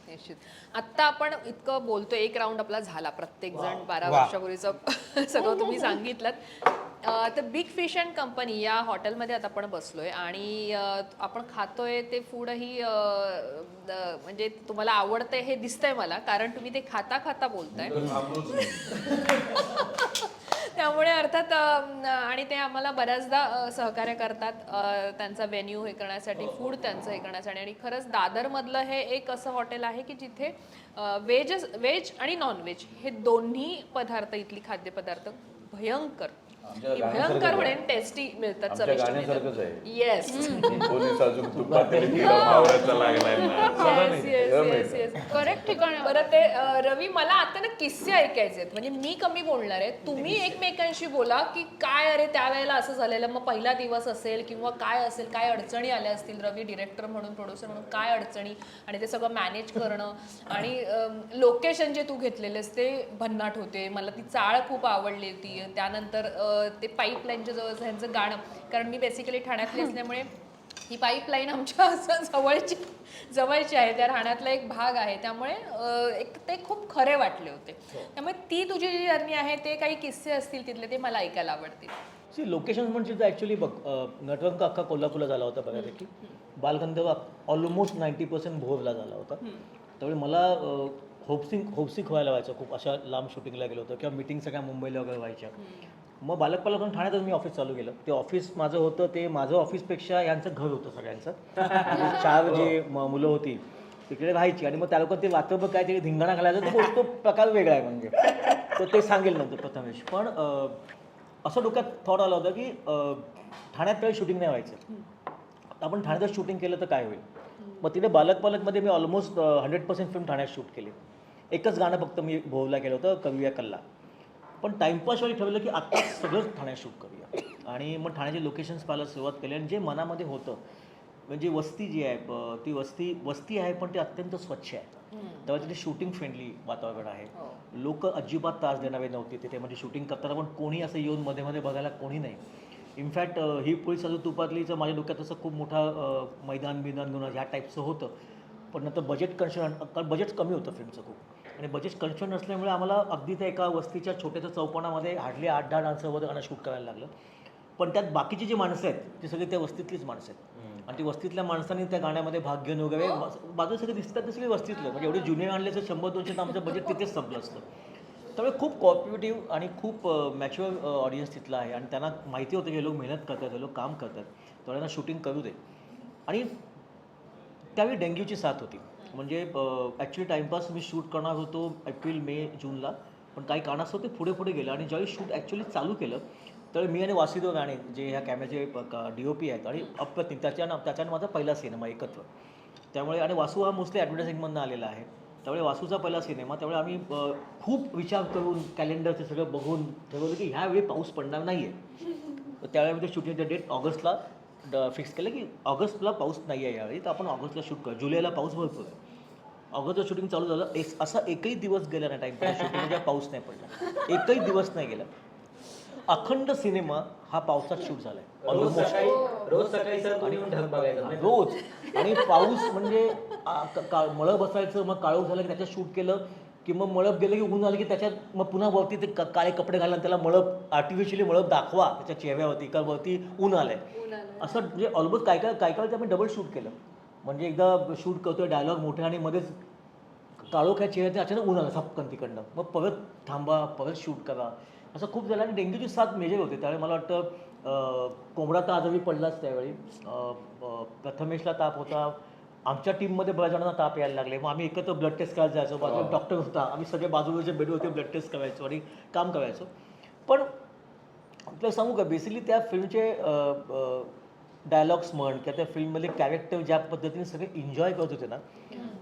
निश्चित. आत्ता आपण इतकं बोलतोय, एक राऊंड आपला झाला, प्रत्येक जण 12 वर्षापूर्वीचं सगळं तुम्ही सांगितलं. तर बिग फिश अँड कंपनी या हॉटेलमध्ये आता आपण बसलोय आणि आपण खातोय ते फूडही म्हणजे तुम्हाला आवडतंय हे दिसतंय मला, कारण तुम्ही ते खाता खाता बोलताय. त्यामुळे अर्थात आणि ते आम्हाला बऱ्याचदा सहकार्य करतात त्यांचा व्हेन्यू हे करण्यासाठी, फूड त्यांचं हे करण्यासाठी. आणि खरंच दादरमधलं हे एक असं हॉटेल आहे की जिथे व्हेज आणि नॉनव्हेज हे दोन्ही पदार्थ, इथली खाद्यपदार्थ भयंकर म्हणेन टेस्टी मिळतात, चविष्ट मिळतात. येस. करेक्ट ठिकाण. बरं ते रवी, मला आता ना किस्से ऐकायचे आहेत. म्हणजे मी कमी बोलणार आहे, तुम्ही एकमेकांशी बोला की काय अरे त्यावेळेला असं झालेलं, मग पहिला दिवस असेल किंवा काय असेल, काय अडचणी आल्या असतील. रवी डिरेक्टर म्हणून, प्रोड्युसर म्हणून काय अडचणी, आणि ते सगळं मॅनेज करणं. आणि लोकेशन जे तू घेतलेलेस ते भन्नाट होते, मला ती चाळ खूप आवडली होती. त्यानंतर ते पाईपलाईनच्या जवळ ह्यांचं गाणं, कारण मी बेसिकली ठाण्यातली असल्यामुळे ही पाईपलाईन आमच्या जवळची आहे, त्या ठाण्यातला एक भाग आहे. त्यामुळे एक ते खूप खरे वाटले होते. त्यामुळे ती तुझी जी जर्नी आहे, ते काही किस्से असतील तिथले, ते मला ऐकायला आवडतील. लोकेशन म्हणजे ॲक्च्युली बघ, नटरंग अख्खा कोल्हापूरला झाला होता बऱ्यापैकी. बालगंधर्व ऑलमोस्ट 90% भोरला झाला होता. त्यामुळे मला होपसिक व्हायला व्हायचं खूप, अशा लांब शूटिंगला गेलो होतो, किंवा मिटिंग सगळ्या मुंबईला वगैरे व्हायच्या. मग बालक पालक ठाण्यातच मी ऑफिस चालू केलं. ते ऑफिस माझं होतं, ते माझं ऑफिसपेक्षा यांचं घर होतं सगळ्यांचं. 4 जे मुलं होती तिकडे राहायची, आणि मग त्या लोक ते रात्रभर काय ते धिंगाणा घालायचा, तो प्रकार वेगळा आहे. म्हणजे तर ते सांगेल नंतर प्रथमेश. पण असं डोक्यात थॉट आलं होतं की ठाण्यात काही शूटिंग नाही व्हायचं, आपण ठाण्यातच शूटिंग केलं तर काय होईल. मग तिथे बालक पालकमध्ये मी ऑलमोस्ट 100% फिल्म ठाण्यात शूट केली. एकच गाणं फक्त मी भोवला केलं होतं, कविया कल्ला. पण टाइमपासवेळी ठरवलं की आता सगळंच ठाण्यात शूट करूया. आणि मग ठाण्याचे लोकेशन्स पाहायला सुरुवात केली. आणि जे मनामध्ये होतं, म्हणजे वस्ती जी आहे ती वस्ती आहे, पण ती अत्यंत स्वच्छ आहे. तेव्हा तिथे शूटिंग फ्रेंडली वातावरण आहे. लोक अजिबात त्रास देणारे नव्हते तिथे. म्हणजे शूटिंग करताना पण कोणी असं येऊन मध्ये मध्ये बघायला कोणी नाही. इनफॅक्ट ही पोळी साजू तुपातलीचं माझ्या डोक्यात असं खूप मोठा मैदान घेऊन ह्या टाईपचं होतं. पण नंतर बजेट कमी होतं फिल्मचं खूप. आणि बजेट कन्स्ट्रेंट असल्यामुळे आम्हाला अगदी त्या एका वस्तीच्या छोट्याच्या चौपणामध्ये हार्डली 8-10 डान्सरवर गाणं शूट करायला लागलं. पण त्यात बाकीची जी माणसं आहेत ती सगळी त्या वस्तीतलीच माणसं आहेत. आणि ती वस्तीतल्या माणसांनी त्या गाण्यामध्ये भाग घेऊन वगैरे बाजू सगळे दिसतात ते सगळी वस्तीतलं. म्हणजे एवढे जुने आणले तर 100-200 तर आमचं बजेट तिथेच संपलं असतं. त्यामुळे खूप कॉपरेटिव्ह आणि खूप मॅच्युअर ऑडियन्स तिथला आहे. आणि त्यांना माहिती होतं की हे लोक मेहनत करतात, हे लोक काम करतात, तर त्यांना शूटिंग करू दे. आणि त्यावेळी डेंग्यूची साथ होती. म्हणजे ॲक्च्युली टाईमपास मी शूट करणार होतो एप्रिल मे जूनला, पण काही कारणास्तव ते पुढे गेलं. आणि ज्यावेळी शूट ॲक्च्युली चालू केलं त्यावेळी मी आणि वासुदेव राणे जे ह्या कॅमेऱ्याचे DOP आहेत, आणि अप्रतिम त्याच्यानं माझा पहिला सिनेमा एकत्र. त्यामुळे आणि वासू हा मोस्टली ॲडव्हर्टायझिंगमधून आलेला आहे. त्यामुळे वासूचा पहिला सिनेमा. त्यामुळे आम्ही खूप विचार करून कॅलेंडरचे सगळं बघून ठरवलं की ह्यावेळी पाऊस पडणार नाही आहे. तर त्यावेळी ते शूटिंगचं डेट ऑगस्टला फिक्स केलं की ऑगस्टला पाऊस नाही आहे यावेळी, तर आपण ऑगस्टला शूट करू. जुलैला पाऊस भरपूर आहे. ऑगस्टला शूटिंग चालू झालं. असा एकही दिवस गेला नाही टाईमपास शूटिंग जेव्हा पाऊस नाही पडला. एकही दिवस नाही गेला. अखंड सिनेमा हा पावसात शूट झालाय ऑलमोस्ट. रोज. आणि पाऊस म्हणजे मळब असायचं, मग काळोख झालं की त्याच्यात शूट केलं, की मग मळब गेलं की ऊन आलं की त्याच्यात मग पुन्हा वरती ते काळे कपडे घालून त्याला मळब आर्टिफिशियली मळब दाखवा त्याच्या चेहऱ्यावरती, का वरती ऊन आलंय. असं म्हणजे ऑलमोस्ट काय आम्ही डबल शूट केलं. म्हणजे एकदा शूट करतोय, डायलॉग मोठे आणि मध्येच काळोख्या चेहऱ्यात अचानक ऊन आलं सपकन तिकडनं, मग परत थांबा, परत शूट करा, असं खूप झालं. आणि डेंग्यूची साथ मेजर होते त्यावेळी. मला वाटतं कोंबडा तर आजही पडलाच त्यावेळी. प्रथमेशला ताप होता, आमच्या टीममध्ये बऱ्याच जणांना ताप यायला लागले. मग आम्ही एकत्र ब्लड टेस्ट करायला जायचो, बाजूला डॉक्टर होता, आम्ही सगळे बाजूबाजूच्या बेडवरती ब्लड टेस्ट करायचो आणि काम करायचो. पण आपल्याला सांगू का, बेसिकली त्या फिल्मचे डायलॉग्स म्हण किंवा त्या फिल्ममधले कॅरेक्टर ज्या पद्धतीने सगळे एन्जॉय करत होते ना,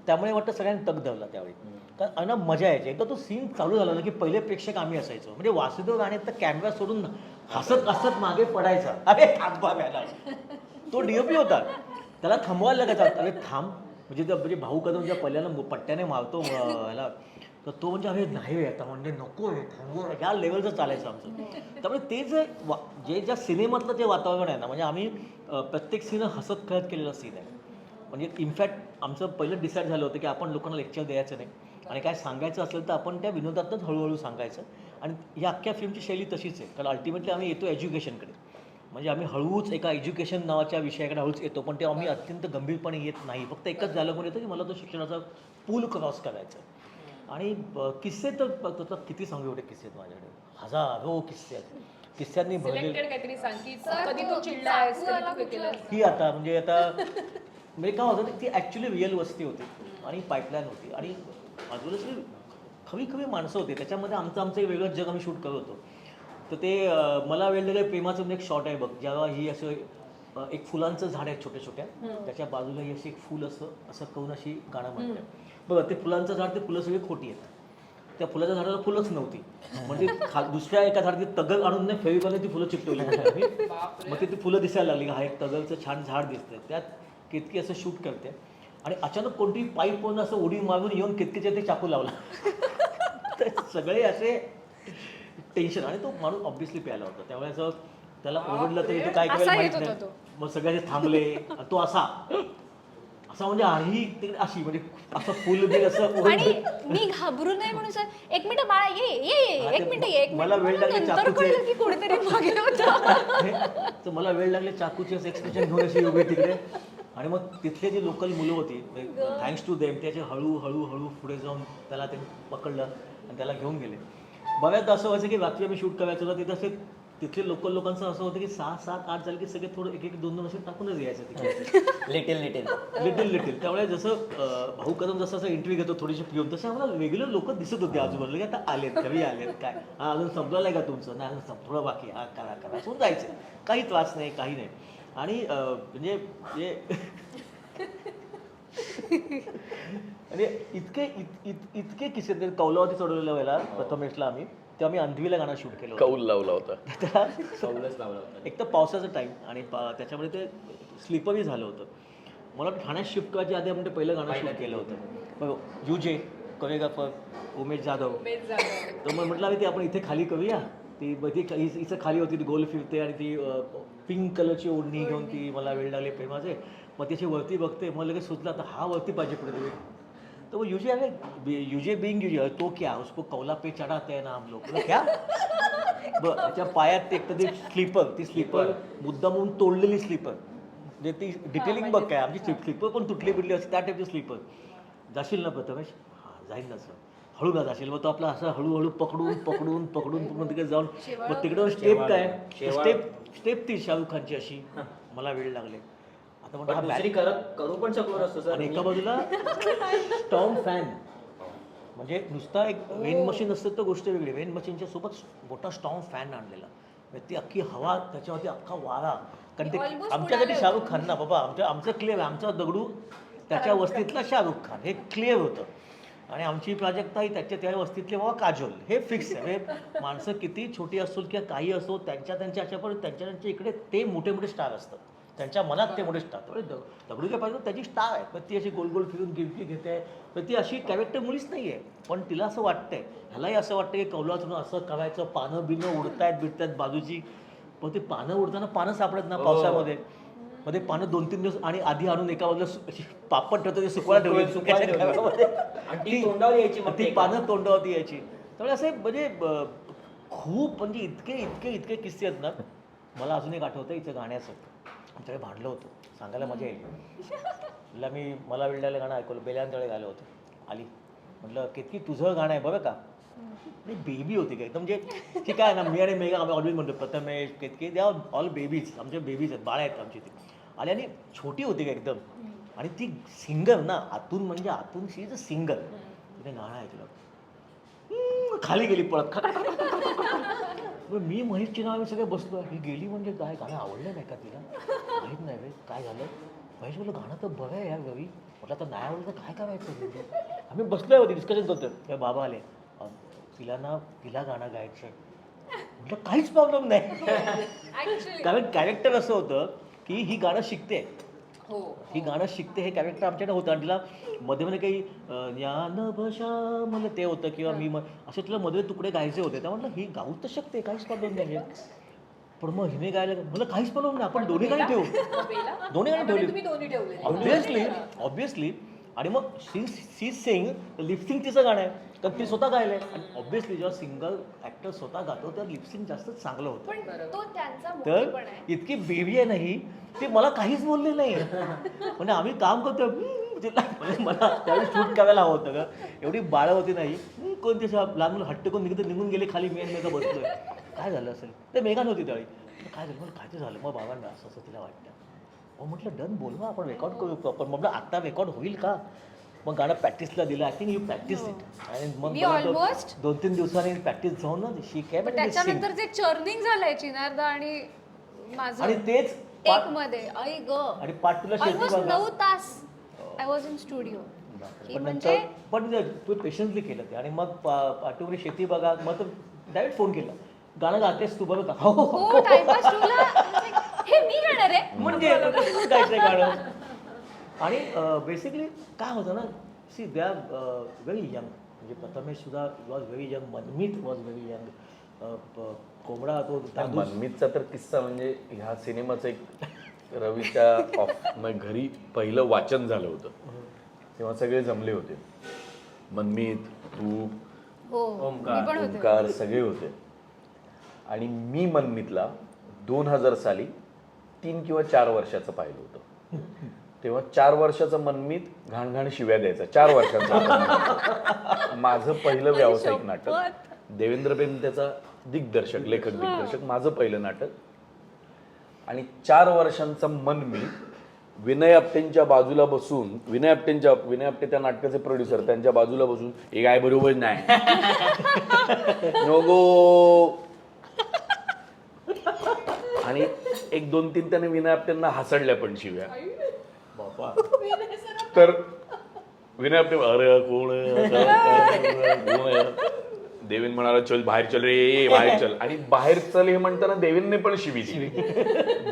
त्यामुळे वाटतं सगळ्यांनी तग धरला त्यावेळी. कारण ना मजा यायची. एकदा तो सीन चालू झाला ना की पहिले प्रेक्षक आम्ही असायचो. म्हणजे वासुदेव राणे तर कॅमेरा सोडून हसत हसत मागे पडायचा, अरे थांबा मॅडम. तो डीओपी होता, त्याला थांबवायला लागायचा, अरे थांब. म्हणजे भाऊ कदम ज्या पहिल्यानं पट्ट्याने मारतो ह्याला, तर तो म्हणजे अरे नाही आता म्हणजे नको आहे थांबव, ह्या लेवलचं चालायचं आमचं. त्यामुळे ते जे ज्या सिनेमातलं जे वातावरण आहे ना, म्हणजे आम्ही प्रत्येक सीन हसत खेळत केलेला सीन आहे. म्हणजे इनफॅक्ट आमचं पहिलं डिसाईड झालं होतं की आपण लोकांना लेक्चर द्यायचं नाही आणि काय सांगायचं असेल तर आपण त्या विनोदातच हळूहळू सांगायचं. आणि या अख्ख्या फिल्मची शैली तशीच आहे, कारण अल्टिमेटली आम्ही येतो एज्युकेशनकडे. म्हणजे आम्ही हळूच एका एज्युकेशन नावाच्या विषयाकडे हळूच येतो, पण ते आम्ही अत्यंत गंभीरपणे येत नाही. फक्त एकच डायलॉगमध्ये येतं की मला तो शिक्षणाचा पूल क्रॉस करायचा आहे. आणि किस्से तर किती सांगू, एवढे किस्से आहेत माझ्याकडे, हजारो किस्से आहेत. किस्स्यांनी भरले. सिलेक्टेड काहीतरी सांग की सर, कधी तो तू चिडलायस, चाकू कधी आला तू हे कुठला? केलंस. ही आता म्हणजे काय होतं ती ॲक्च्युली रिअल वस्ती होती आणि पाईपलाईन होती आणि बाजूला खवी खवी माणसं होती. त्याच्यामध्ये आमचं एक वेगळंच जग आम्ही शूट करत होतो. तर ते मला वेळेला प्रेमाचं एक शॉट आहे बघ, जेव्हा ही असं एक फुलांचं झाड आहे छोट्या छोट्या, त्याच्या बाजूला ही अशी एक फुल असं करून अशी गाणं म्हणते बघा. ते फुलांचं झाड, ते फुलं सगळी खोटी आहेत. त्या फुलाच्या झाडाला फुलंच नव्हती, म्हणजे दुसऱ्या एका झाडाची तगल आणून नाही फेविकॉलने ती फुलं चिकटवली. मग ती फुलं दिसायला लागली, हा एक तगलचं छान झाड दिसतंय. त्यात केतकी असं शूट करते आणि अचानक कोणती पाईप वरून असं उडी मारून येऊन केतकीच्या ते चाकू लावला. तर सगळे असे टेन्शन. आणि तो माणूस ऑब्व्हियसली प्यायला होता, त्यामुळे असं त्याला ओरडलं तरी तो काय करायला असा माहित येत होता नाही. तो. मग सगळे थांबले आणि तो असा म्हणजे आणि तिकडे अशी म्हणजे असं फुल बिल असं. आणि मी घाबरू नये म्हणून सर, एक मिनिट बाळा ये ये ये, एक मिनिट ये, एक मला वेळ लागली नंतर चाकूचे. कळलं की कोणीतरी मागे होतं. तर मला वेळ लागले चाकूचे असं एक्सप्रेशन घेऊन अशी उभी तिकडे. आणि मग तिथले जे लोकल मुलं होती, थँक्स टू देम, त्याचे हळूहळू पुढे जाऊन त्याला ते पकडलं आणि त्याला घेऊन गेले. बऱ्याचदा असं व्हायचं की रात्री आम्ही शूट करायचं होतं, तिथं असे तिथले लोकल लोकांचं असं होतं की 6, 7, 8 झालं की सगळे थोडं 1, 1, 2, 2 असे टाकूनच यायचं तिकडे. लिटिल त्यावेळेस जसं भाऊ कदम जसं असं एंट्री घेतो थोडीशी पिऊन, तसं आम्हाला रेग्युलर लोक दिसत होते आजूबाजूला की आता आलेत कमी आलेत काय, हा अजून संपलं नाही का तुमचं, नाही अजून थोडं बाकी, हा करा असं जायचं. काही त्रास नाही, काही नाही. आणि म्हणजे इतके किस्से. कौलावती चढवलेल्या वेळेला प्रथमेशला तेव्हा आम्ही अंधवीला गाणं शूट केलं होतं. कौल लावला होता. एक तर पावसाचा टाईम आणि त्याच्यामध्ये ते स्लिपरही झालं होतं. मला ठाण्यात शिफ्ट करायच्या आधी आपण ते पहिलं गाणं शूट केलं होतं. युजे कोरिओग्राफर उमेश जाधव. तर मग म्हटलं ते आपण इथे खाली करूया. ती इथं खाली होती, ती गोल फिरते आणि ती पिंक कलरची ओढणी घेऊन ती मला वेळ लागले प्रेमाचे. मग त्याची वरती बघते, मग लगेच सुचला तर हा वरती पाहिजे पुढे तुम्ही. तो वो युजे बीइंग युजे, तो क्या उसको कौला पे चढ़ाते हैं ना हम लोग, क्या. त्याच्या पायात एक तर ती स्लीपर मुद्दामून तोडलेली स्लीपर, म्हणजे ती डिटेलिंग बघ काय, आमची स्लीपर पण तुटली बिटली असते त्या टाईपची स्लीपर. जाशील ना प्रथमेश, हां जाईल ना सर, हळू ना जाशील. मग तो आपला असं हळूहळू पकडून तिकडे जाऊन, मग तिकडे स्टेप काय, स्टेप ती शाहरुख खानची अशी. मला वेळ लागले. आता म्हणतो करू पण शकलो नसतो सर. आणि एका बाजूला स्टॉर्म फॅन, म्हणजे नुसता एक वेन मशीन असतं तर गोष्ट वेगळी, वेन मशीनच्या सोबत मोठा स्टॉर्म फॅन आणलेला. म्हणजे ती अख्खी हवा, त्याच्यावरती अख्खा वारा. कारण ते आमच्यासाठी शाहरुख खान ना बाबा, आमचं क्लिअर आहे, आमचा दगडू त्याच्या वस्तीतला शाहरुख खान, हे क्लिअर होतं. आणि आमची प्राजक्ताही त्या वस्तीतले बाबा काजोल, हे फिक्स आहे. म्हणजे माणसं किती छोटी असो किंवा काही असो, त्यांच्या अशा पण त्यांच्या इकडे ते मोठे स्टार असतात, त्यांच्या मनात ते मोठे स्टार. दगडू काय पाहिजे त्याची स्टार आहे, पण ती अशी गोल फिरून गिरकी घेते. पण ती अशी कॅरेक्टर मुळीच नाही आहे, पण तिला असं वाटतंय, ह्यालाही असं वाटतं की कौलातून असं करायचं, पानं बिनं उडतायत बाजूची. पण ते पानं उडताना पानं सापडत ना पावसामध्ये. मध्ये पानं 2-3 दिवस आणि आधी आणून एका बाजूला पापड ठेवतो, ते सुकवायला ठेवले सुक्याच्या घरामध्ये, ती पानं तोंडावरती यायची. त्यामुळे असे म्हणजे खूप म्हणजे इतके किस्से आहेत ना. मला अजून एक आठवतं इथं गाण्याचं, आमच्याकडे भांडलं होतं, सांगायला मजा येईल. मला वेळ लागलं गाणं ऐकवलं, बेल्यान तळे गायलं होतं. आली म्हटलं केतकी तुझं गाणं आहे बरं का. आणि बेबी होती का एकदम, म्हणजे ती काय ना, मी आणि मेघा आम्ही ऑलवेज म्हणतो Prathamesh Ketaki they are all babies, आमचे बेबीज आहेत, बाळ आहेत आमची ती. आणि छोटी होती का एकदम, आणि ती सिंगर ना, आतून म्हणजे आतून शी इज अ सिंगर. तिने गाणं ऐकलं, खाली गेली पळत. मी महेशची नाव आम्ही सगळे बसलो, ही गेली म्हणजे काय, गाणं आवडलं नाही का तिला, माहीत नाही रे काय झालं. महेश बोललो गाणं तर बरं आहे यार रवी. म्हटलं आता नाही आवडलं तर काय करायचं. आम्ही बसलोय होती, डिस्कशन करतो. तेव्हा बाबा आले, तिला गाणं गायचं आहे. म्हटलं काहीच प्रॉब्लेम नाही. कारण कॅरेक्टर असं होतं की ही गाणं शिकते, ही गाणं शिकते, हे कॅरेक्टर आमच्याकडे होतं. आणि तिला मध्ये मध्ये काही ज्ञान भाषा मला ते होतं, किंवा मी असे तिला मध्ये तुकडे गायचे होते. त्या म्हटलं ही गाऊ तर शकते, काहीच प्रॉब्लेम नाही. पण मग हिने गायला मला काहीच प्रॉब्लेम नाही, आपण दोन्ही गाणी ठेवू, दोन्ही गाणी ठेवली ऑब्विसली. आणि मग शी सिंग लिपसिंग तिचं गाणं आहे, तर ती स्वतः गायलंय. आणि ऑब्विसली जेव्हा सिंगल ऍक्टर स्वतः गातो तर लिपसिंग जास्त चांगलं होतं. पण तो त्यांचा तर मोठेपण आहे. इतकी बेबी आहे नाही, ते मला काहीच बोलले नाही. म्हणजे आम्ही काम करतो, म्हणजे मला त्यावेळी शूट करायला हवं होतं का, एवढी बाळं होती नाही. कोणती लहान मुलं हट्ट करून निघून गेले खाली, मी आणि मेघा बसलोय. काय झालं असेल, ते मेघा नव्हती त्यावेळी. काय झालं, मला काय ते झालं. मग बाबांना असं तिला वाटतं. मग म्हटलं डन, बोलवा आपण रेकॉर्ड करू प्रॉपर. म्हटलं आता रेकॉर्ड होईल का. मग गाणं प्रॅक्टिसला दिलं. I think you practice it. आणि मग मी almost 2-3 दिवसांनी प्रॅक्टिस जाऊन ना शी काय पण त्याच्यानंतर जे चर्निंग झालंय चिनारदा आणि माझं आणि तेच टेक मध्ये, आई ग, आणि पाठ तुला शेवटी ऑलमोस्ट बघा. 9 तास आय वॉज इन स्टुडिओ. पण म्हणजे नंतर पण तू पेशन्सली केलं ते. आणि मग पाठीवरी शेती बघा, मग तर डायरेक्ट फोन केला, गाणं गातेस तू बरं का. हो टाइमपास टूला हे मी गाणार आहे म्हणजे गायचं गाणं. आणि बेसिकली काय होतं ना, see they are very young. म्हणजे प्रथमेश सुद्धा was very young, Manmeet was very young, कोंबडा तो मनमीतचा तर किस्सा म्हणजे ह्या सिनेमाचं एक रवीच्या घरी पहिलं वाचन झालं होतं, तेव्हा सगळे जमले होते. मनमीत, तू, हो मी पण होते. ओंकार सगळे होते. आणि मी मनमीतला 2000 साली 3 किंवा 4 वर्षाचं पाहिलं होतं. तेव्हा 4 वर्षाचं मनमीत घाण शिव्या द्यायचा. 4 वर्षाचं माझं पहिलं व्यावसायिक नाटक. देवेंद्र बेन त्याचा दिग्दर्शक, लेखक दिग्दर्शक. माझं पहिलं नाटक. आणि 4 वर्षांचा मनमीत विनय आपटेंच्या बाजूला बसून, विनय आपटे त्या नाटकाचे प्रोड्युसर, त्यांच्या बाजूला बसून हे काय बरोबर नाही नको. आणि 1-2-3 त्याने विनय आपटेंना हसडल्या पण शिव्या. तर विनय आपटे अरे कोण देवेंद्र म्हणाला चल बाहेर चल रे, बाहेर चल. आणि बाहेर चल हे म्हणताना देवेंद्रने पण शिवी दिली,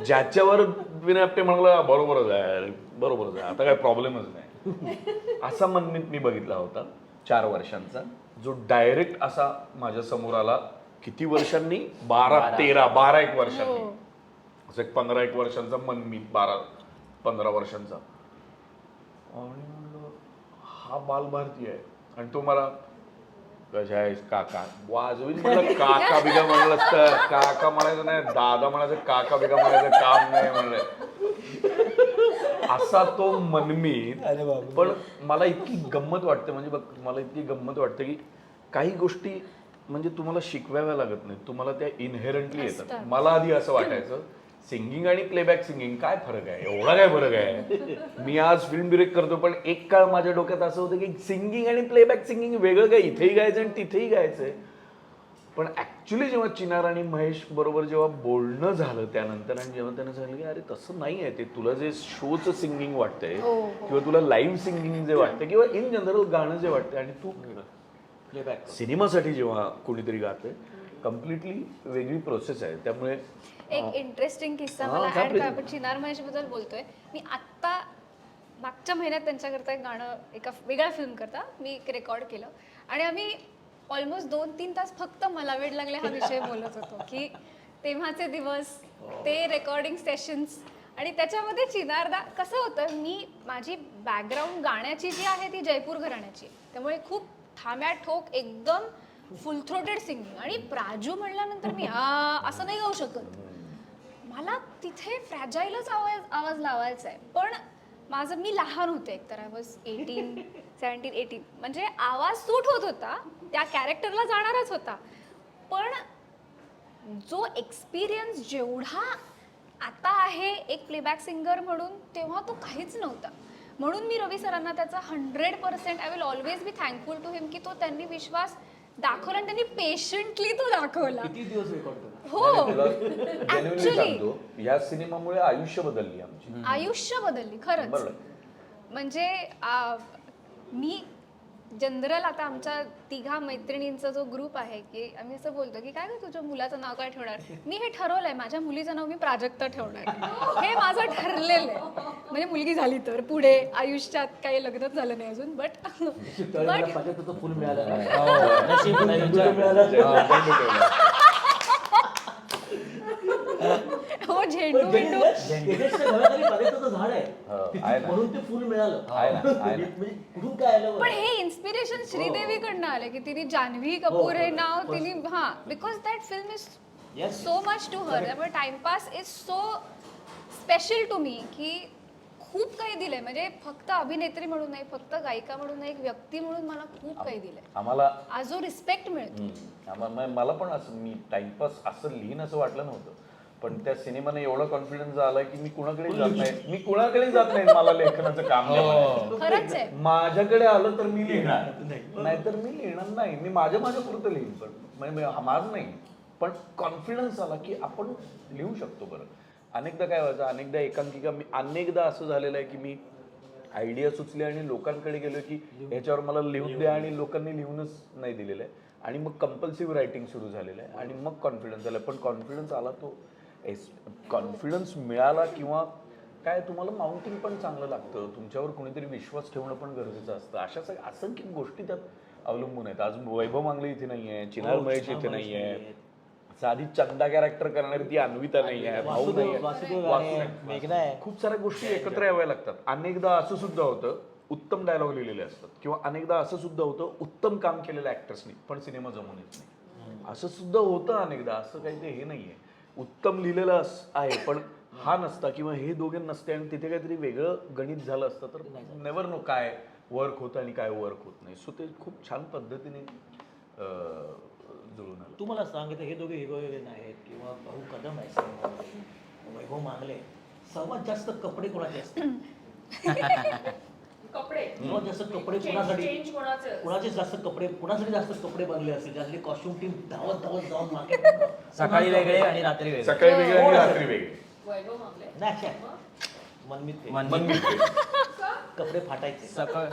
ज्याच्यावर विनय आपटे म्हणाला बरोबरच आहे, आता काय प्रॉब्लेमच नाही. असा मनमीत मी बघितला होता 4 वर्षांचा, जो डायरेक्ट असा माझ्या समोर आला. किती वर्षांनी, 12-13 वर्षांनी. असं एक 15 वर्षांचा मनमीत, 12-15 वर्षांचा. आणि म्हणलं हा बालभारती आहे. आणि तो मला कशा आहेस काका वाजवीन म्हणलं, काका बिगा म्हणलं असतं, काका म्हणायचं नाही, दादा म्हणायचं, काका बिगा म्हणायचं काम नाही म्हणलं. असा तो मनमीत. पण मला इतकी गंमत वाटते, म्हणजे बघ मला इतकी गंमत वाटते की काही गोष्टी म्हणजे तुम्हाला शिकवाव्या लागत नाही, तुम्हाला त्या इनहेरंटली येतात. मला आधी असं वाटायचं सिंगिंग आणि प्लेबॅक सिंगिंग काय फरक आहे, एवढा काय फरक आहे. मी आज फिल्म डिरेक्ट करतो, पण एक काळ माझ्या डोक्यात असं होतं की सिंगिंग आणि प्लेबॅक सिंगिंग वेगळं काय, इथेही गायचं आणि तिथेही गायचंय. पण ऍक्च्युली जेव्हा चिनार आणि महेश बरोबर जेव्हा बोलणं झालं त्यानंतर, आणि जेव्हा त्यानं सांगितलं की अरे तसं नाही आहे ते, तुला जे शोचं सिंगिंग वाटतंय किंवा तुला लाईव्ह सिंगिंग जे वाटतं किंवा इन जनरल गाणं जे वाटतंय, आणि तू प्लेबॅक सिनेमासाठी जेव्हा कोणीतरी गातंय, कम्प्लिटली वेगळी प्रोसेस आहे. त्यामुळे एक इंटरेस्टिंग किस्सा मला ऍड करा. आपण चिनार महेश बद्दल बोलतोय. मी आत्ता मागच्या महिन्यात त्यांच्याकरता एक गाणं एका वेगळ्या फिल्म करता मी रेकॉर्ड केलं. आणि आम्ही ऑलमोस्ट 2-3 तास फक्त मला वेळ लागले हा विषय बोलत होतो की तेव्हाचे दिवस, ते रेकॉर्डिंग सेशन्स. आणि त्याच्यामध्ये चिनारदा कसं होतं, मी माझी बॅकग्राऊंड गाण्याची जी आहे ती जयपूर घराण्याची, त्यामुळे खूप थांब्या ठोक एकदम फुल थ्रोटेड सिंगिंग. आणि प्राजू म्हणल्यानंतर मी असं नाही गाऊ शकत, मला तिथे फ्रॅजाईलच आवाज लावायचा आहे. पण मी लहान होते, एकतर आय वॉज 18 17-18 म्हणजे आवाज सूट होत होता, त्या कॅरेक्टरला जाणारच होता, पण जो एक्सपिरियन्स जेवढा आता आहे एक प्लेबॅक सिंगर म्हणून तेव्हा तो काहीच नव्हता. म्हणून मी रवी सरांना त्याचा 100% I will always be thankful to him की तो त्यांनी विश्वास दाखवला आणि त्यांनी पेशंटली तो दाखवला. किती दिवस रेकॉर्ड केलं? हो तुला genuinely ऍक्च्युली सांगतो, या सिनेमामुळे आयुष्य बदलली आमची. आयुष्य बदलली खरंच. बरोबर. म्हणजे मी जनरल आता आमच्या तिघा मैत्रिणींचा जो ग्रुप आहे की आम्ही असं बोलतो की काय ग तुझ्या मुलाचं नाव काय ठेवणार. मी हे ठरवलंय माझ्या मुलीचं नाव मी प्राजक्ता ठेवणार. हे माझं ठरलेलं आहे. म्हणजे मुलगी झाली तर पुढे आयुष्यात काही लग्नच झालं नाही अजून बट त्यावेळेला प्राजक्ताचं फुल मिळालं नाही. हो, नशीब नाही त्यांच्या. हो झेंडू बिंडू तेजसच्या घराखाली प्राजक्ताचं झाड आहे. आहे ना. म्हणून ते फुल मिळालं. आहे ना, आहे ना. म्हणजे कुठून काय आलं बरं? पण हे इन्स्पिरेशन श्रीदेवीकडनं आलं की तिने जान्हवी कपूर हे नाव तिने हा because that film is Yes. So much to her. त्यामुळे Timepass is so special to me की खूप काही दिलंय. म्हणजे फक्त अभिनेत्री म्हणून नाही, फक्त गायिका म्हणून नाही, एक व्यक्ती म्हणून मला खूप काही दिलंय. आम्हाला आज जो रिस्पेक्ट मिळतो. मला पण असं मी टाइमपास असं लिहीन असं वाटलं नव्हतं, पण त्या सिनेमाने एवढा कॉन्फिडन्स आलाय की मी कुणाकडे जात नाही जात नाही मला लेखनाचं काम नाही. खरंच आहे. माझ्याकडे आलं तर मी लिहिणार, नाहीतर मी लिहिणार नाही. मी माझ्या पुरतं लिहीन, पण म्हणजे माझं नाही. पण कॉन्फिडन्स आला की आपण लिहू शकतो. बरं, अनेकदा काय व्हायचं, अनेकदा असं झालेलं आहे की मी आयडिया सुचले आणि लोकांकडे गेलो की ह्याच्यावर मला लिहून द्या, आणि लोकांनी लिहूनच नाही दिलेलं आहे. आणि मग कंपल्सिव्ह रायटिंग सुरू झालेलं आहे आणि मग कॉन्फिडन्स आला. पण कॉन्फिडन्स आला तो कॉन्फिडन्स मिळाला किंवा काय, तुम्हाला माउंटिंग पण चांगलं लागतं, तुमच्यावर कोणीतरी विश्वास ठेवणं पण गरजेचं असतं. अशा असंख्य गोष्टी त्यात अवलंबून आहेत. आज वैभव मांगले इथे नाही आहे, चिनार महेश इथे नाही आहे, साधी चंदा कॅरेक्टर करणारी ती अन्विता नाही आहे, भाऊ नाही आहे. खूप साऱ्या गोष्टी एकत्र याव्या लागतात. अनेकदा असं सुद्धा होतं, उत्तम डायलॉग लिहिलेले असतात, किंवा अनेकदा असं सुद्धा होतं उत्तम काम केलेल्या ऍक्टर्सनी पण सिनेमा जमून येत नाही. असं सुद्धा होतं अनेकदा. असं काही ते हे नाहीये, उत्तम लिहिलेलं आहे पण हा नसता किंवा हे दोघे नसते आणि तिथे काहीतरी वेगळं गणित झालं असतं तर नेव्हर नो काय वर्क होतं आणि काय वर्क होत नाही. सो ते खूप छान पद्धतीने जुळून आलं. तू मला सांगितलं हे दोघे हिरो हिरोईन आहेत किंवा भाऊ कदम आहे सिनेमामध्ये, वैभव मागले, सर्वात जास्त कपडे कोणाचे असतात? कपडे सर्वात जास्त कपडे कोणासाठी, चेंज कोणाचं? कोणाचे जास्त कपडे, कोणासाठी जास्त कपडे बनले असतील, ज्यातली कॉस्ट्युम टीम धावत जाऊन मार्केट सकाळी वेगळे आणि रात्री वेगळे. सकाळी वेगळे आणि रात्री वेगळे. वैभव मागले. नाही मनमित ते. मनमित. कपडे फाटायचे. सकाळ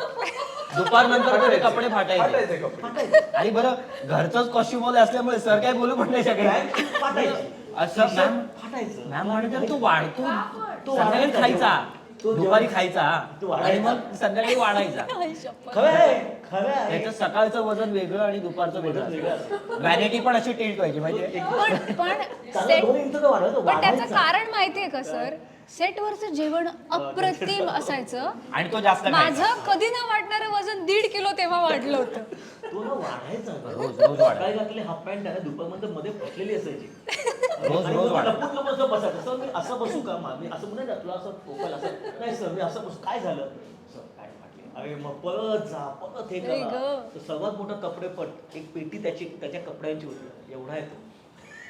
दुपारनंतर ते कपडे फाटायचे. फाटायचे कपडे. आणि बरं घरचंच कॉस्ट्युम असल्यामुळे सर काय बोलू पण नाही शकत. फाटायचे. असं मॅम फाटायचं. मॅम म्हणजे तू वाढतो, तो संध्याकाळी वाढायचा. खायचा, तो दुपारी खायचा तो आणि वाढायचा. मग संध्याकाळी वाढायचा. खरं आहे, खरं आहे. त्याचं सकाळचं वजन वेगळं आणि दुपारचं वेगळं. व्हॅनिटी पण अशी टिल्ट व्हायची म्हणजे पण चांगलं सेट 2 इंचचं वाढवायचं, पण त्याचं वाढायचं. कारण माहितीये का सर, सेटवरचं जेवण अप्रतिम असायचं. आणि तो जास्त खायचा. माझं कधी न वाढणारं वजन 1.5 किलो तेव्हा वाढलं होतं. तो ना वाढायचा. रोज वाढायचा. सकाळी घातलेली हाफ पॅन्ट आहे दुपारमध्ये मध्ये फसलेली असायची. रोज वाढायचा. लपून लपून बसायचं. सर मी असं बसू का? मी असं म्हणून तुला असं फोकल असं नाही सर मी असं बसू. काय झालं सर? काय फाटली? अरे मग परत जा, परत हे आई करा. गं. तर सर्वात मोठा कपडेपट एक पेटी त्याच्या कपड्यांची होती, एवढा येतो.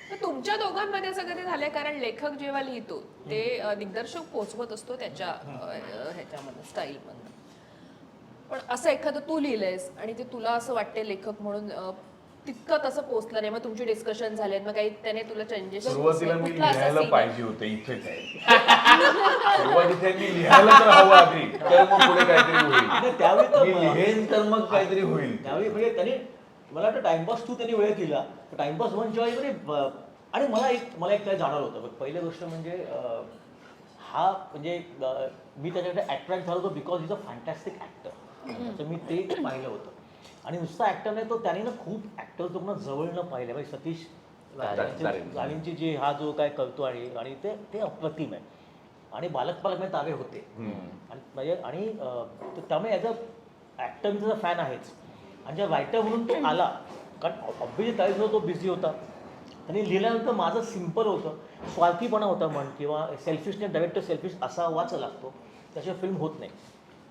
तर तुमच्या दोघांमध्ये असं कधी झालंय, कारण लेखक जेव्हा लिहितो ते दिग्दर्शक पोचवत असतो त्याच्या ह्याच्यामध्ये स्टाईलमध्ये, पण असं एखादं तू लिहिलंयस आणि ते तुला असं वाटते लेखक म्हणून तितकं तसं पोचलं नाही, मग तुमची डिस्कशन झाले, मग काही त्याने तुला चेंजेस? सुरुवातीला मी लिहायला पाहिजे होते, इथेच आहे. सुरुवातीला मी लिहायला तर हवं आधी, तर मग पुढे काहीतरी होईल. आणि त्यावेळी तर मी लिहेन तर मग काहीतरी होईल. त्यावेळी म्हणजे त्याने मला वाटतं टाइमपास टू त्यांनी वेळ केला. टाइमपास वन जेव्हा आणि मला एक काय जाणवलं होतं. पहिली गोष्ट म्हणजे हा म्हणजे मी त्याच्याकडे अट्रॅक्ट झालो होतो because is a fantastic actor. तर मी ते पाहिलं होतं. आणि नुसता ॲक्टर नाही, तो त्याने ना खूप ॲक्टर तो जवळनं पाहिलं. म्हणजे सतीश गावींची जी हा जो काय करतो आणि ते अप्रतिम आहे. आणि बालक मध्ये तारे होते आणि म्हणजे आणि त्यामुळे ॲज अ ॲक्टर मी त्याचा फॅन आहेच. आणि ज्या रायटर म्हणून तो आला, कारण ऑब्वियसली त्यावेळेस तो बिझी होता. आणि लिहिल्यानंतर माझं सिम्पल होतं, स्वार्थीपणा होता म्हण किंवा सेल्फिशनेस, डायरेक्टर सेल्फिश असावाच लागतो, त्याशिवाय फिल्म होत नाही.